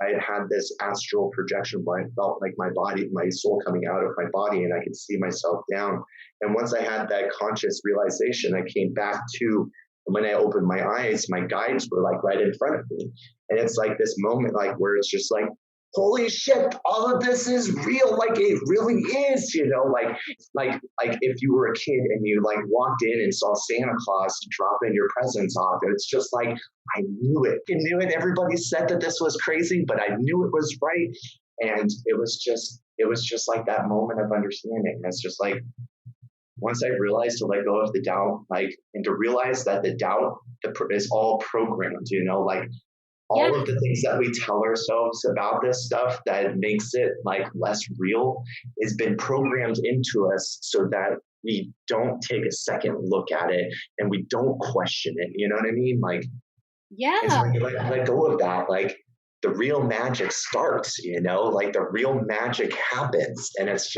[SPEAKER 2] I had this astral projection where I felt like my soul coming out of my body, and I could see myself down. And once I had that conscious realization, I came back to, when I opened my eyes, my guides were like right in front of me. And it's like this moment, like where it's just like, holy shit, all of this is real. Like it really is, like if you were a kid and you like walked in and saw Santa Claus dropping your presents off, it's just like, I knew it. I knew it. Everybody said that this was crazy, but I knew it was right. And it was just like that moment of understanding. It's just like, once I realized to let go of the doubt, like, and to realize that the doubt is all programmed, like
[SPEAKER 1] Yeah.
[SPEAKER 2] all of the things that we tell ourselves about this stuff that makes it like less real has been programmed into us so that we don't take a second look at it and we don't question it. You know what I mean? Like, and so
[SPEAKER 1] Yeah.
[SPEAKER 2] when you let go of that, like the real magic starts, you know, like the real magic happens. And it's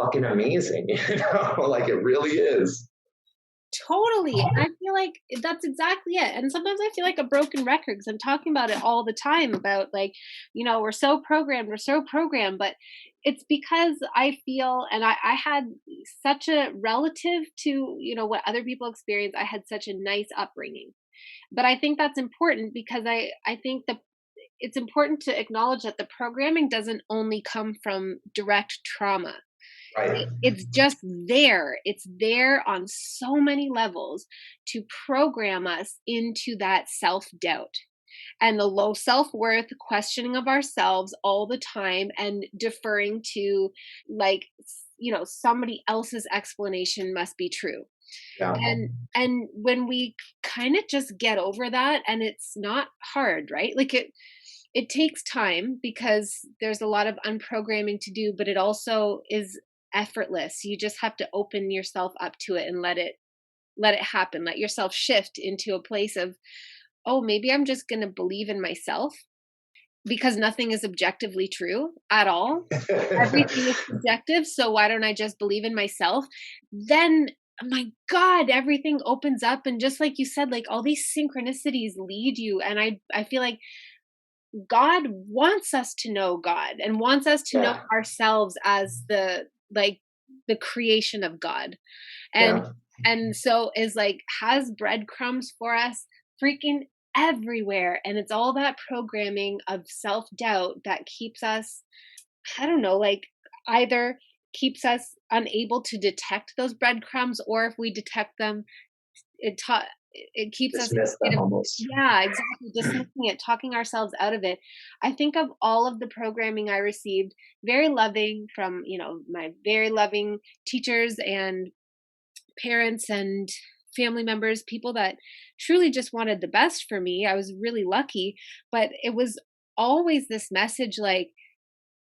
[SPEAKER 2] fucking amazing, you know, like it really is.
[SPEAKER 1] Totally. And I feel like that's exactly it. And sometimes I feel like a broken record because I'm talking about it all the time about like, we're so programmed. But it's because I feel, and I had such a relative to, what other people experience. I had such a nice upbringing. But I think that's important because I think that it's important to acknowledge that the programming doesn't only come from direct trauma.
[SPEAKER 2] Right.
[SPEAKER 1] It's just there. It's there on so many levels to program us into that self-doubt and the low self-worth, questioning of ourselves all the time and deferring to like somebody else's explanation must be true.
[SPEAKER 2] Yeah.
[SPEAKER 1] And when we kind of just get over that, and it's not hard, right? Like it takes time because there's a lot of unprogramming to do, but it also is effortless. You just have to open yourself up to it and let it happen. Let yourself shift into a place of, oh, maybe I'm just going to believe in myself because nothing is objectively true at all. Everything is subjective, so why don't I just believe in myself? Then, oh my God, everything opens up, and just like you said, like all these synchronicities lead you, and I feel like God wants us to know God and wants us to know
[SPEAKER 2] Yeah.
[SPEAKER 1] ourselves as the creation of God. And
[SPEAKER 2] Yeah.
[SPEAKER 1] and so is like has breadcrumbs for us freaking everywhere. And it's all that programming of self-doubt that keeps us, I don't know, like either keeps us unable to detect those breadcrumbs, or if we detect them, it taught it keeps us
[SPEAKER 2] Dismiss
[SPEAKER 1] kind
[SPEAKER 2] them
[SPEAKER 1] of,
[SPEAKER 2] almost.
[SPEAKER 1] yeah, exactly, dismissing it, talking ourselves out of it. I think of all of the programming I received, very loving from, my very loving teachers and parents and family members, people that truly just wanted the best for me. I was really lucky, but it was always this message like,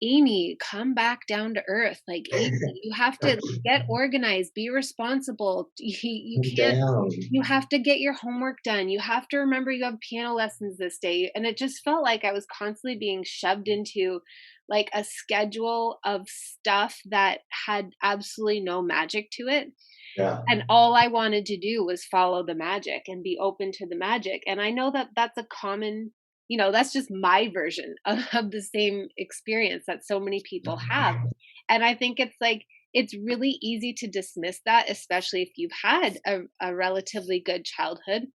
[SPEAKER 1] Amy, come back down to earth. Like, Amy, you have to get organized, be responsible. You can't,
[SPEAKER 2] Damn.
[SPEAKER 1] you have to get your homework done. You have to remember you have piano lessons this day. And it just felt like I was constantly being shoved into like a schedule of stuff that had absolutely no magic to it.
[SPEAKER 2] Yeah.
[SPEAKER 1] And all I wanted to do was follow the magic and be open to the magic. And I know that that's a common, that's just my version of the same experience that so many people have. And I think it's like, it's really easy to dismiss that, especially if you've had a relatively good childhood,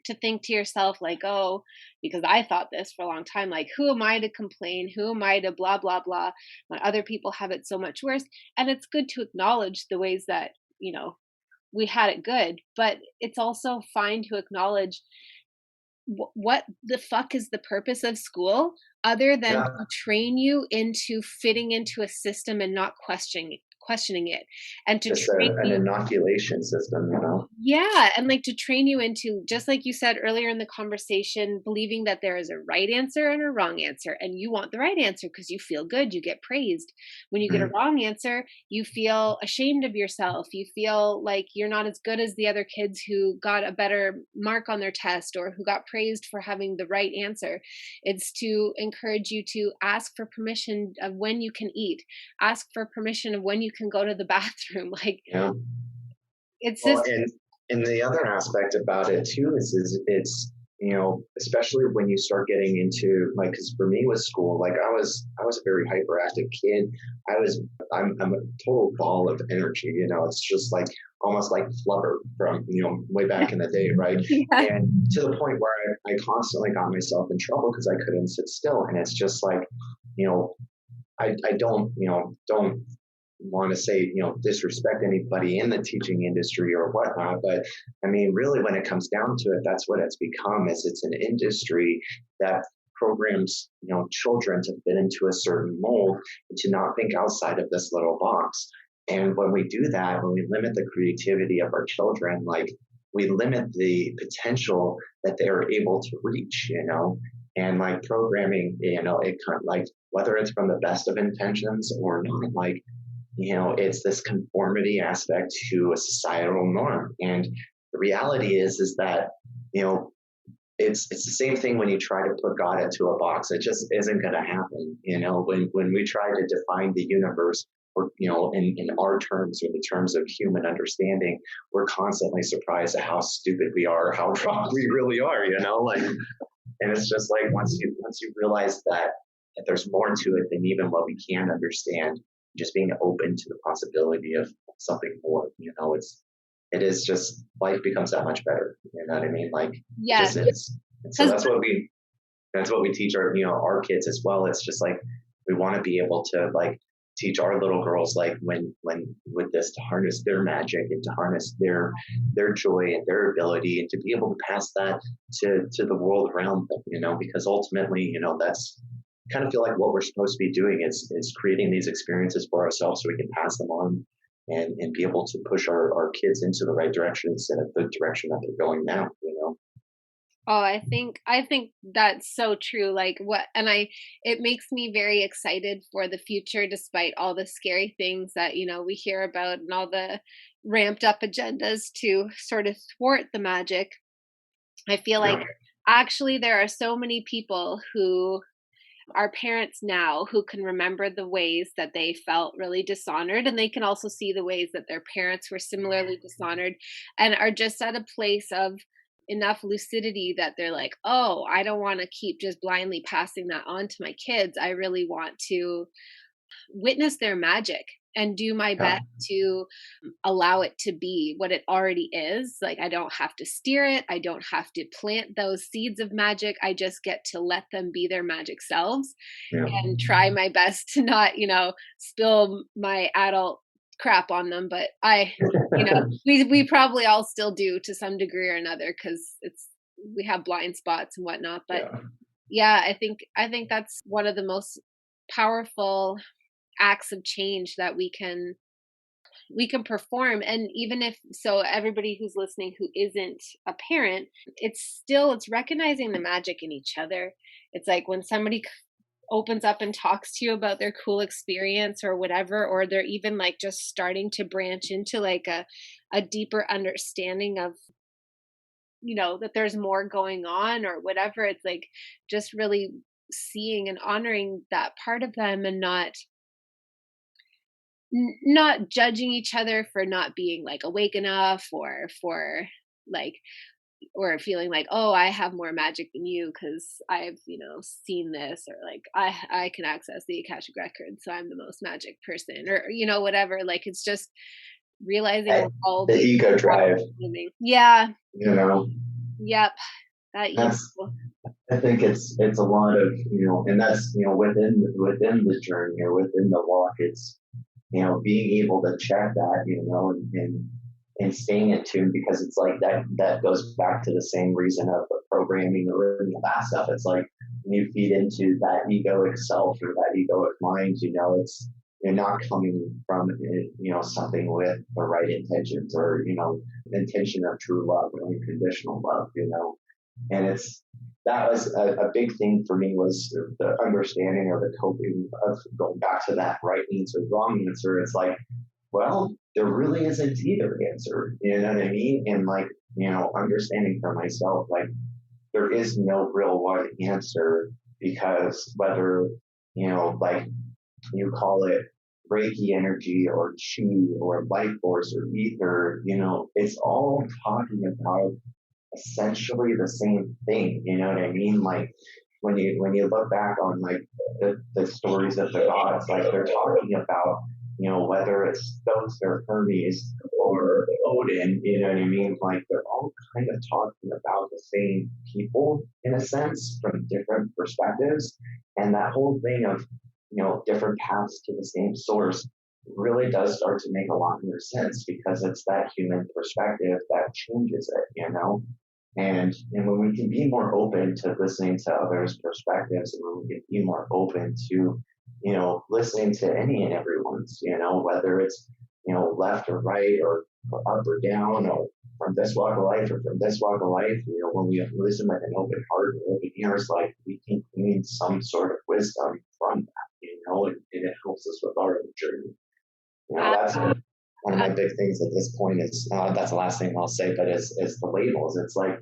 [SPEAKER 1] to think to yourself, like, oh, because I thought this for a long time, like, who am I to complain? Who am I to blah, blah, blah, when other people have it so much worse? And it's good to acknowledge the ways that, we had it good, but it's also fine to acknowledge what the fuck is the purpose of school other than
[SPEAKER 2] Yeah.
[SPEAKER 1] to train you into fitting into a system and not questioning it, and to
[SPEAKER 2] Just
[SPEAKER 1] train
[SPEAKER 2] an
[SPEAKER 1] you.
[SPEAKER 2] inoculation system, you know?
[SPEAKER 1] Yeah, and like to train you into, just like you said earlier in the conversation, believing that there is a right answer and a wrong answer, and you want the right answer because you feel good, you get praised. When you get a
[SPEAKER 2] Mhm.
[SPEAKER 1] wrong answer, you feel ashamed of yourself. You feel like you're not as good as the other kids who got a better mark on their test or who got praised for having the right answer. It's to encourage you to ask for permission of when you can eat, ask for permission of when you can go to the bathroom. Like,
[SPEAKER 2] Yeah.
[SPEAKER 1] it's
[SPEAKER 2] Well,
[SPEAKER 1] just,
[SPEAKER 2] and the other aspect about it too is it's, you know, especially when you start getting into like, because for me with school, like I was a very hyperactive kid. I'm a total ball of energy. You know, it's just like almost like Flubber from, you know, way back in the day, right?
[SPEAKER 1] yeah.
[SPEAKER 2] And to the point where I constantly got myself in trouble because I couldn't sit still, and it's just like, you know, I don't, you know, don't want to say, you know, disrespect anybody in the teaching industry or whatnot, but I mean, really, when it comes down to it, that's what it's become. Is it's an industry that programs, you know, children to fit into a certain mold and to not think outside of this little box. And when we do that, when we limit the creativity of our children, like we limit the potential that they're able to reach, and like programming, it kind of like, whether it's from the best of intentions or not, like, it's this conformity aspect to a societal norm. And the reality is that, you know, it's the same thing when you try to put God into a box. It just isn't going to happen. When we try to define the universe, or in our terms, or the terms of human understanding, we're constantly surprised at how stupid we are, how wrong we really are. Like, and it's just like once you realize that there's more to it than even what we can understand, just being open to the possibility of something more. It is just, life becomes that much better. You know what I mean? Like, it
[SPEAKER 1] Yeah.
[SPEAKER 2] just is. And so that's what we teach our kids as well. It's just like, we want to be able to like teach our little girls, like when with this, to harness their magic and to harness their joy and their ability, and to be able to pass that to the world around them, because ultimately, that's kind of feel like what we're supposed to be doing is creating these experiences for ourselves so we can pass them on and be able to push our kids into the right direction instead of the direction that they're going now.
[SPEAKER 1] Oh, I think that's so true. Like it makes me very excited for the future, despite all the scary things that, we hear about and all the ramped up agendas to sort of thwart the magic. I feel like
[SPEAKER 2] Yeah.
[SPEAKER 1] actually there are so many people who are parents now who can remember the ways that they felt really dishonored, and they can also see the ways that their parents were similarly dishonored, and are just at a place of enough lucidity that they're like, oh, I don't want to keep just blindly passing that on to my kids. I really want to witness their magic and do my
[SPEAKER 2] Yeah.
[SPEAKER 1] best to allow it to be what it already is. Like, I don't have to steer it. I don't have to plant those seeds of magic. I just get to let them be their magic selves
[SPEAKER 2] Yeah.
[SPEAKER 1] and try my best to not, spill my adult crap on them. But we probably all still do to some degree or another, because we have blind spots and whatnot. But
[SPEAKER 2] Yeah.
[SPEAKER 1] yeah, I think that's one of the most powerful acts of change that we can perform. And even if so, everybody who's listening who isn't a parent, it's recognizing the magic in each other. It's like when somebody opens up and talks to you about their cool experience or whatever, or they're even like just starting to branch into like a deeper understanding of, that there's more going on or whatever. It's like just really seeing and honoring that part of them, and not judging each other for not being like awake enough, or for like, or feeling like, oh, I have more magic than you because I've seen this, or like I can access the Akashic record, so I'm the most magic person, or whatever. Like, it's just realizing we're all
[SPEAKER 2] The ego drive,
[SPEAKER 1] yeah.
[SPEAKER 2] you know,
[SPEAKER 1] Yep. That ego.
[SPEAKER 2] that's, I think it's a lot of, and that's, within the journey or within the walk, it's, being able to check that, and staying in tune, because it's like that goes back to the same reason of the programming or any of that stuff. It's like when you feed into that egoic self or that egoic mind, it's, you're not coming from, something with the right intentions, or, intention of true love or unconditional love, and that was a big thing for me, was the understanding or the coping of going back to that right answer, wrong answer. It's like, well, there really isn't either answer. You know what I mean? And like, understanding for myself, like, there is no real one answer, because whether, like, you call it Reiki energy or chi or life force or ether, it's all talking about essentially the same thing. You know what I mean? Like, when you look back on like the stories of the gods, like, they're talking about, whether it's Thoth or Hermes or Odin, you know what I mean? Like, they're all kind of talking about the same people in a sense, from different perspectives. And that whole thing of, different paths to the same source really does start to make a lot more sense, because it's that human perspective that changes it. And when we can be more open to listening to others' perspectives, and when we can be more open to, listening to any and everyone's, whether it's, left or right, or up or down, or from this walk of life or from this walk of life, when we listen with an open heart and open ears, like we can glean some sort of wisdom from that, and it helps us with our own journey. That's one of my big things at this point is, that's the last thing I'll say, but is the labels. It's like,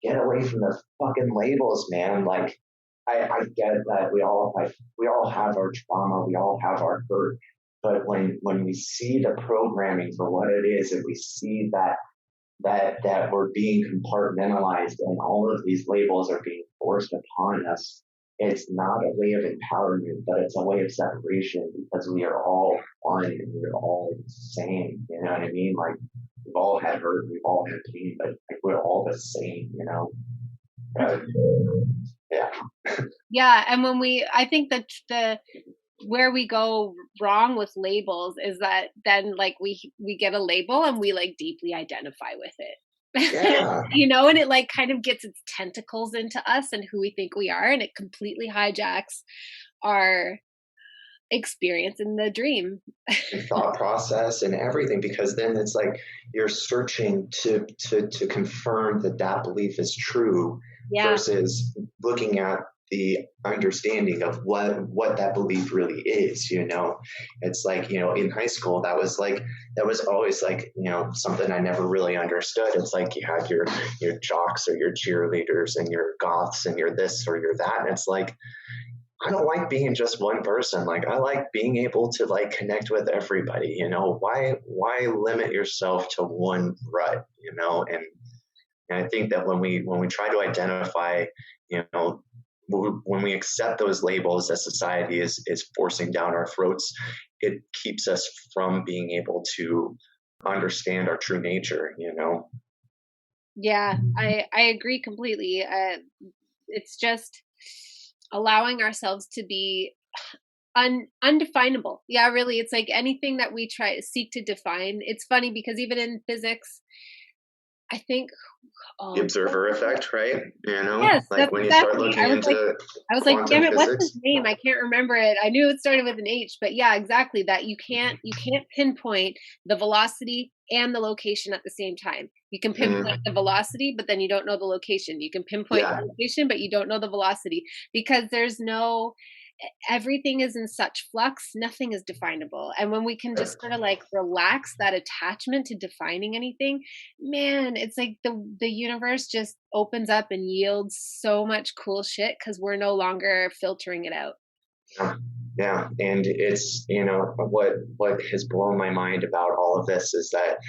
[SPEAKER 2] get away from the fucking labels, man. Like, I get that we all have our trauma, we all have our hurt, but when we see the programming for what it is, and we see that we're being compartmentalized and all of these labels are being forced upon us, it's not a way of empowerment, but it's a way of separation, because we are all one and we're all the same. You know what I mean? Like, we've all had hurt, we've all had pain, but like, we're all the same, But, yeah.
[SPEAKER 1] Yeah, and I think that where we go wrong with labels is that then like we get a label and we like deeply identify with it.
[SPEAKER 2] Yeah.
[SPEAKER 1] And it like kind of gets its tentacles into us and who we think we are, and it completely hijacks our experience in the dream.
[SPEAKER 2] Thought process and everything, because then it's like you're searching to confirm that belief is true,
[SPEAKER 1] Yeah.
[SPEAKER 2] versus looking at the understanding of what that belief really is. It's like, in high school, that was always like, something I never really understood. It's like you had your jocks or your cheerleaders and your goths and your this or your that, and it's like, I don't like being just one person. Like, I like being able to like connect with everybody. Why limit yourself to one rut? And I think that when we try to identify, when we accept those labels that society is forcing down our throats, it keeps us from being able to understand our true nature.
[SPEAKER 1] Yeah, I agree completely. It's just allowing ourselves to be undefinable. Yeah, really, it's like anything that we seek to define. It's funny because even in physics, I think
[SPEAKER 2] The observer effect, right?
[SPEAKER 1] Yes,
[SPEAKER 2] like
[SPEAKER 1] that's
[SPEAKER 2] when you start
[SPEAKER 1] exactly.
[SPEAKER 2] looking into
[SPEAKER 1] I was like,
[SPEAKER 2] quantum
[SPEAKER 1] damn it, what's his
[SPEAKER 2] physics.
[SPEAKER 1] name? I can't remember it. I knew it started with an H, but yeah, exactly that. You can't pinpoint the velocity and the location at the same time. You can pinpoint the velocity, but then you don't know the location. You can pinpoint the location, but you don't know the velocity, because everything is in such flux, nothing is definable. And when we can just sort of like relax that attachment to defining anything, man, it's like the universe just opens up and yields so much cool shit because we're no longer filtering it out.
[SPEAKER 2] Yeah, and it's what has blown my mind about all of this is that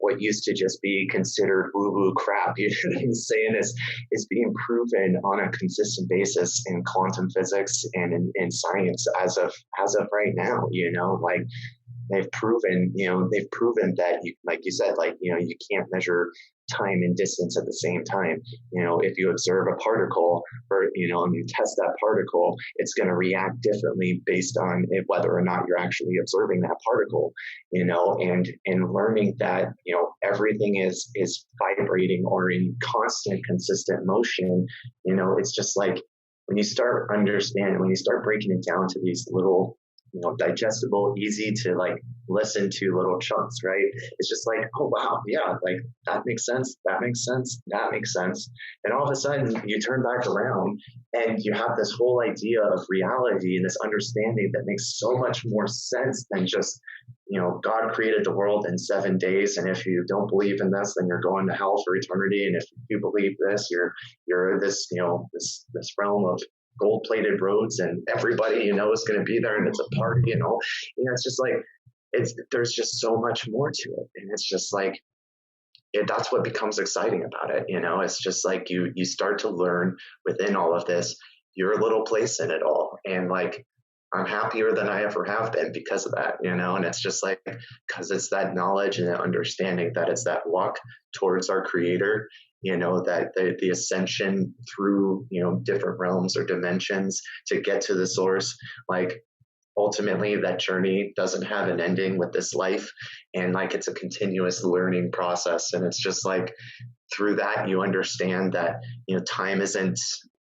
[SPEAKER 2] what used to just be considered woo-woo crap, saying is being proven on a consistent basis in quantum physics and in science as of right now. Like they've proven that like you said, like you can't measure time and distance at the same time. If you observe a particle or and you test that particle, it's going to react differently based on whether or not you're actually observing that particle. And learning that everything is vibrating or in constant consistent motion. It's just like when you start breaking it down to these little digestible, easy to like listen to little chunks, right? It's just like, oh wow, yeah, like that makes sense, that makes sense, that makes sense. And all of a sudden you turn back around and you have this whole idea of reality and this understanding that makes so much more sense than just, God created the world in 7 days, and if you don't believe in this, then you're going to hell for eternity. And if you believe this, you're this, this realm of gold-plated roads, and everybody is going to be there, and it's a party, it's just like there's just so much more to it, and it's just like that's what becomes exciting about it. It's just like you start to learn within all of this your little place in it all, and like I'm happier than I ever have been because of that, and it's just like, because it's that knowledge and that understanding that it's that walk towards our creator, that the ascension through, different realms or dimensions to get to the source. Like ultimately that journey doesn't have an ending with this life, and like it's a continuous learning process. And it's just like through that you understand that time isn't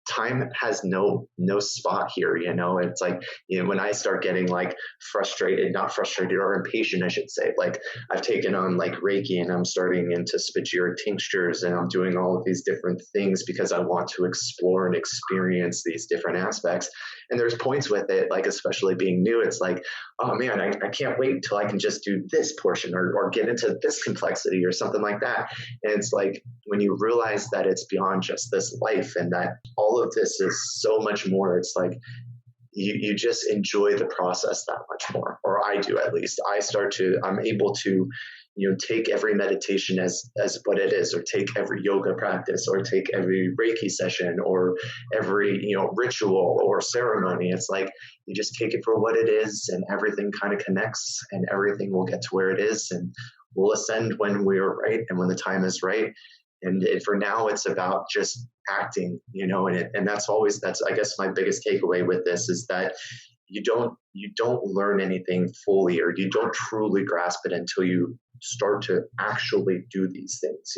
[SPEAKER 2] time has no spot here. It's like, when I start getting like not frustrated, or impatient, I should say, like I've taken on like Reiki, and I'm starting into spagyric tinctures, and I'm doing all of these different things because I want to explore and experience these different aspects. And there's points with it, like especially being new, it's like, oh man, I can't wait until I can just do this portion, or get into this complexity or something like that. And it's like, when you realize that it's beyond just this life, and that all of this is so much more, it's like you just enjoy the process that much more, or I do. At least I'm able to take every meditation as what it is, or take every yoga practice, or take every Reiki session, or every ritual or ceremony. It's like you just take it for what it is, and everything kind of connects, and everything will get to where it is, and we'll ascend when we're right and when the time is right. And for now, it's about just acting, and that's I guess my biggest takeaway with this is that you don't learn anything fully, or you don't truly grasp it until you start to actually do these things.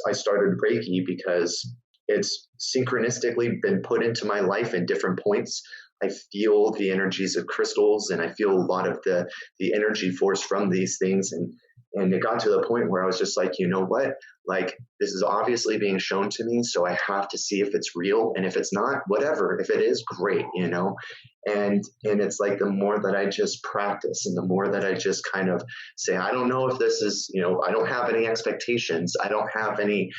[SPEAKER 2] I started Reiki because it's synchronistically been put into my life in different points. I feel the energies of crystals, and I feel a lot of the energy force from these things. And it got to the point where I was just like, you know what? Like, this is obviously being shown to me, so I have to see if it's real. And if it's not, whatever. If it is, great, And it's like, the more that I just practice, and the more that I just kind of say, I don't know if this is, I don't have any expectations. I don't have any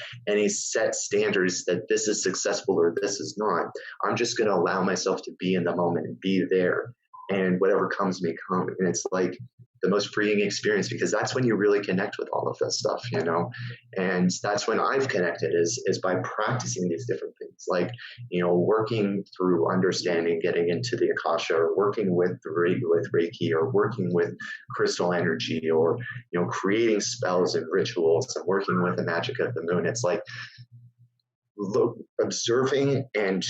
[SPEAKER 2] set standards that this is successful or this is not. I'm just going to allow myself to be in the moment and be there. And whatever comes may come. And it's like the most freeing experience, because that's when you really connect with all of this stuff, and that's when I've connected is by practicing these different things, like, working through understanding, getting into the Akasha, or working with Reiki, or working with crystal energy, or, creating spells and rituals, and working with the magic of the moon. It's like, observing and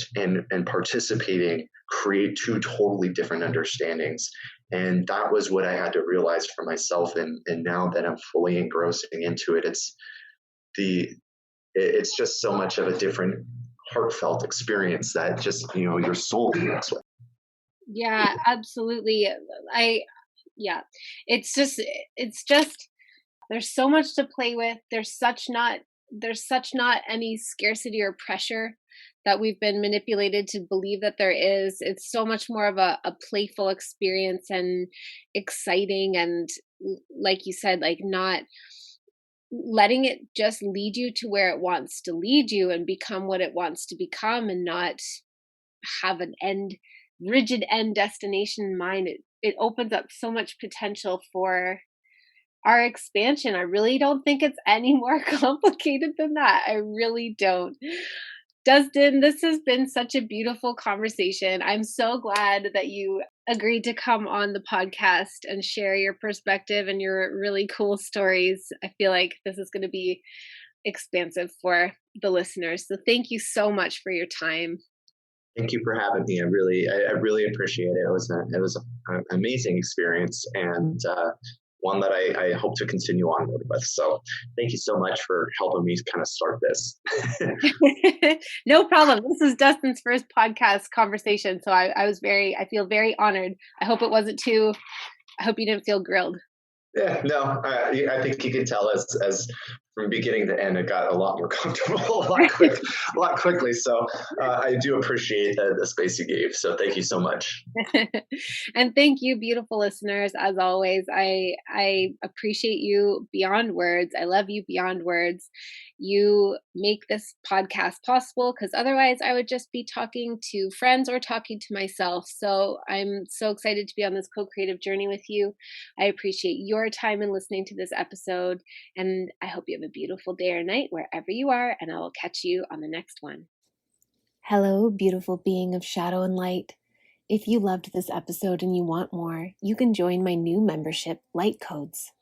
[SPEAKER 2] participating create two totally different understandings. And that was what I had to realize for myself. And now that I'm fully engrossing into it, it's just so much of a different heartfelt experience that just, your soul connects with.
[SPEAKER 1] Yeah, absolutely. It's just, there's so much to play with. There's such not any scarcity or pressure that we've been manipulated to believe that there is. It's so much more of a playful experience, and exciting, and like you said, like, not letting it just lead you to where it wants to lead you, and become what it wants to become, and not have an rigid end destination in mind. It opens up so much potential for our expansion. I really don't think it's any more complicated than that. I really don't. Dustin, this has been such a beautiful conversation. I'm so glad that you agreed to come on the podcast and share your perspective and your really cool stories. I feel like this is going to be expansive for the listeners. So thank you so much for your time.
[SPEAKER 2] Thank you for having me. I really appreciate it. It was an amazing experience, and one that I hope to continue on with. So thank you so much for helping me kind of start this.
[SPEAKER 1] No problem. This is Dustin's first podcast conversation. So I feel very honored. I hope you didn't feel grilled.
[SPEAKER 2] Yeah, no, I think you can tell as from beginning to end, it got a lot more comfortable, a lot quickly. So I do appreciate the space you gave. So thank you so much.
[SPEAKER 1] And thank you, beautiful listeners. As always, I appreciate you beyond words. I love you beyond words. You make this podcast possible, because otherwise I would just be talking to friends or talking to myself. So I'm so excited to be on this co-creative journey with you. I appreciate your time in listening to this episode, and I hope you have a beautiful day or night wherever you are, and I will catch you on the next one. Hello, beautiful being of shadow and light. If you loved this episode and you want more, you can join my new membership, Light Codes.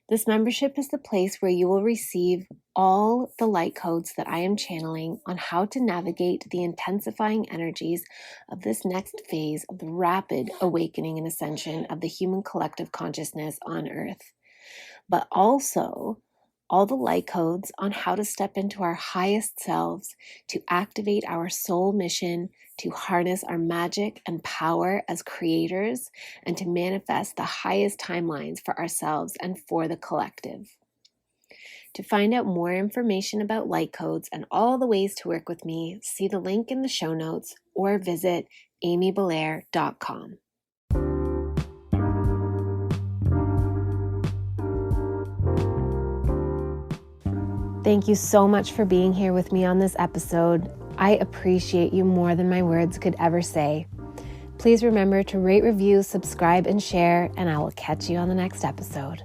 [SPEAKER 1] This membership is the place where you will receive all the light codes that I am channeling on how to navigate the intensifying energies of this next phase of the rapid awakening and ascension of the human collective consciousness on Earth. But also all the light codes on how to step into our highest selves, to activate our soul mission, to harness our magic and power as creators, and to manifest the highest timelines for ourselves and for the collective. To find out more information about light codes and all the ways to work with me, see the link in the show notes or visit amybelair.com. Thank you so much for being here with me on this episode. I appreciate you more than my words could ever say. Please remember to rate, review, subscribe, and share, and I will catch you on the next episode.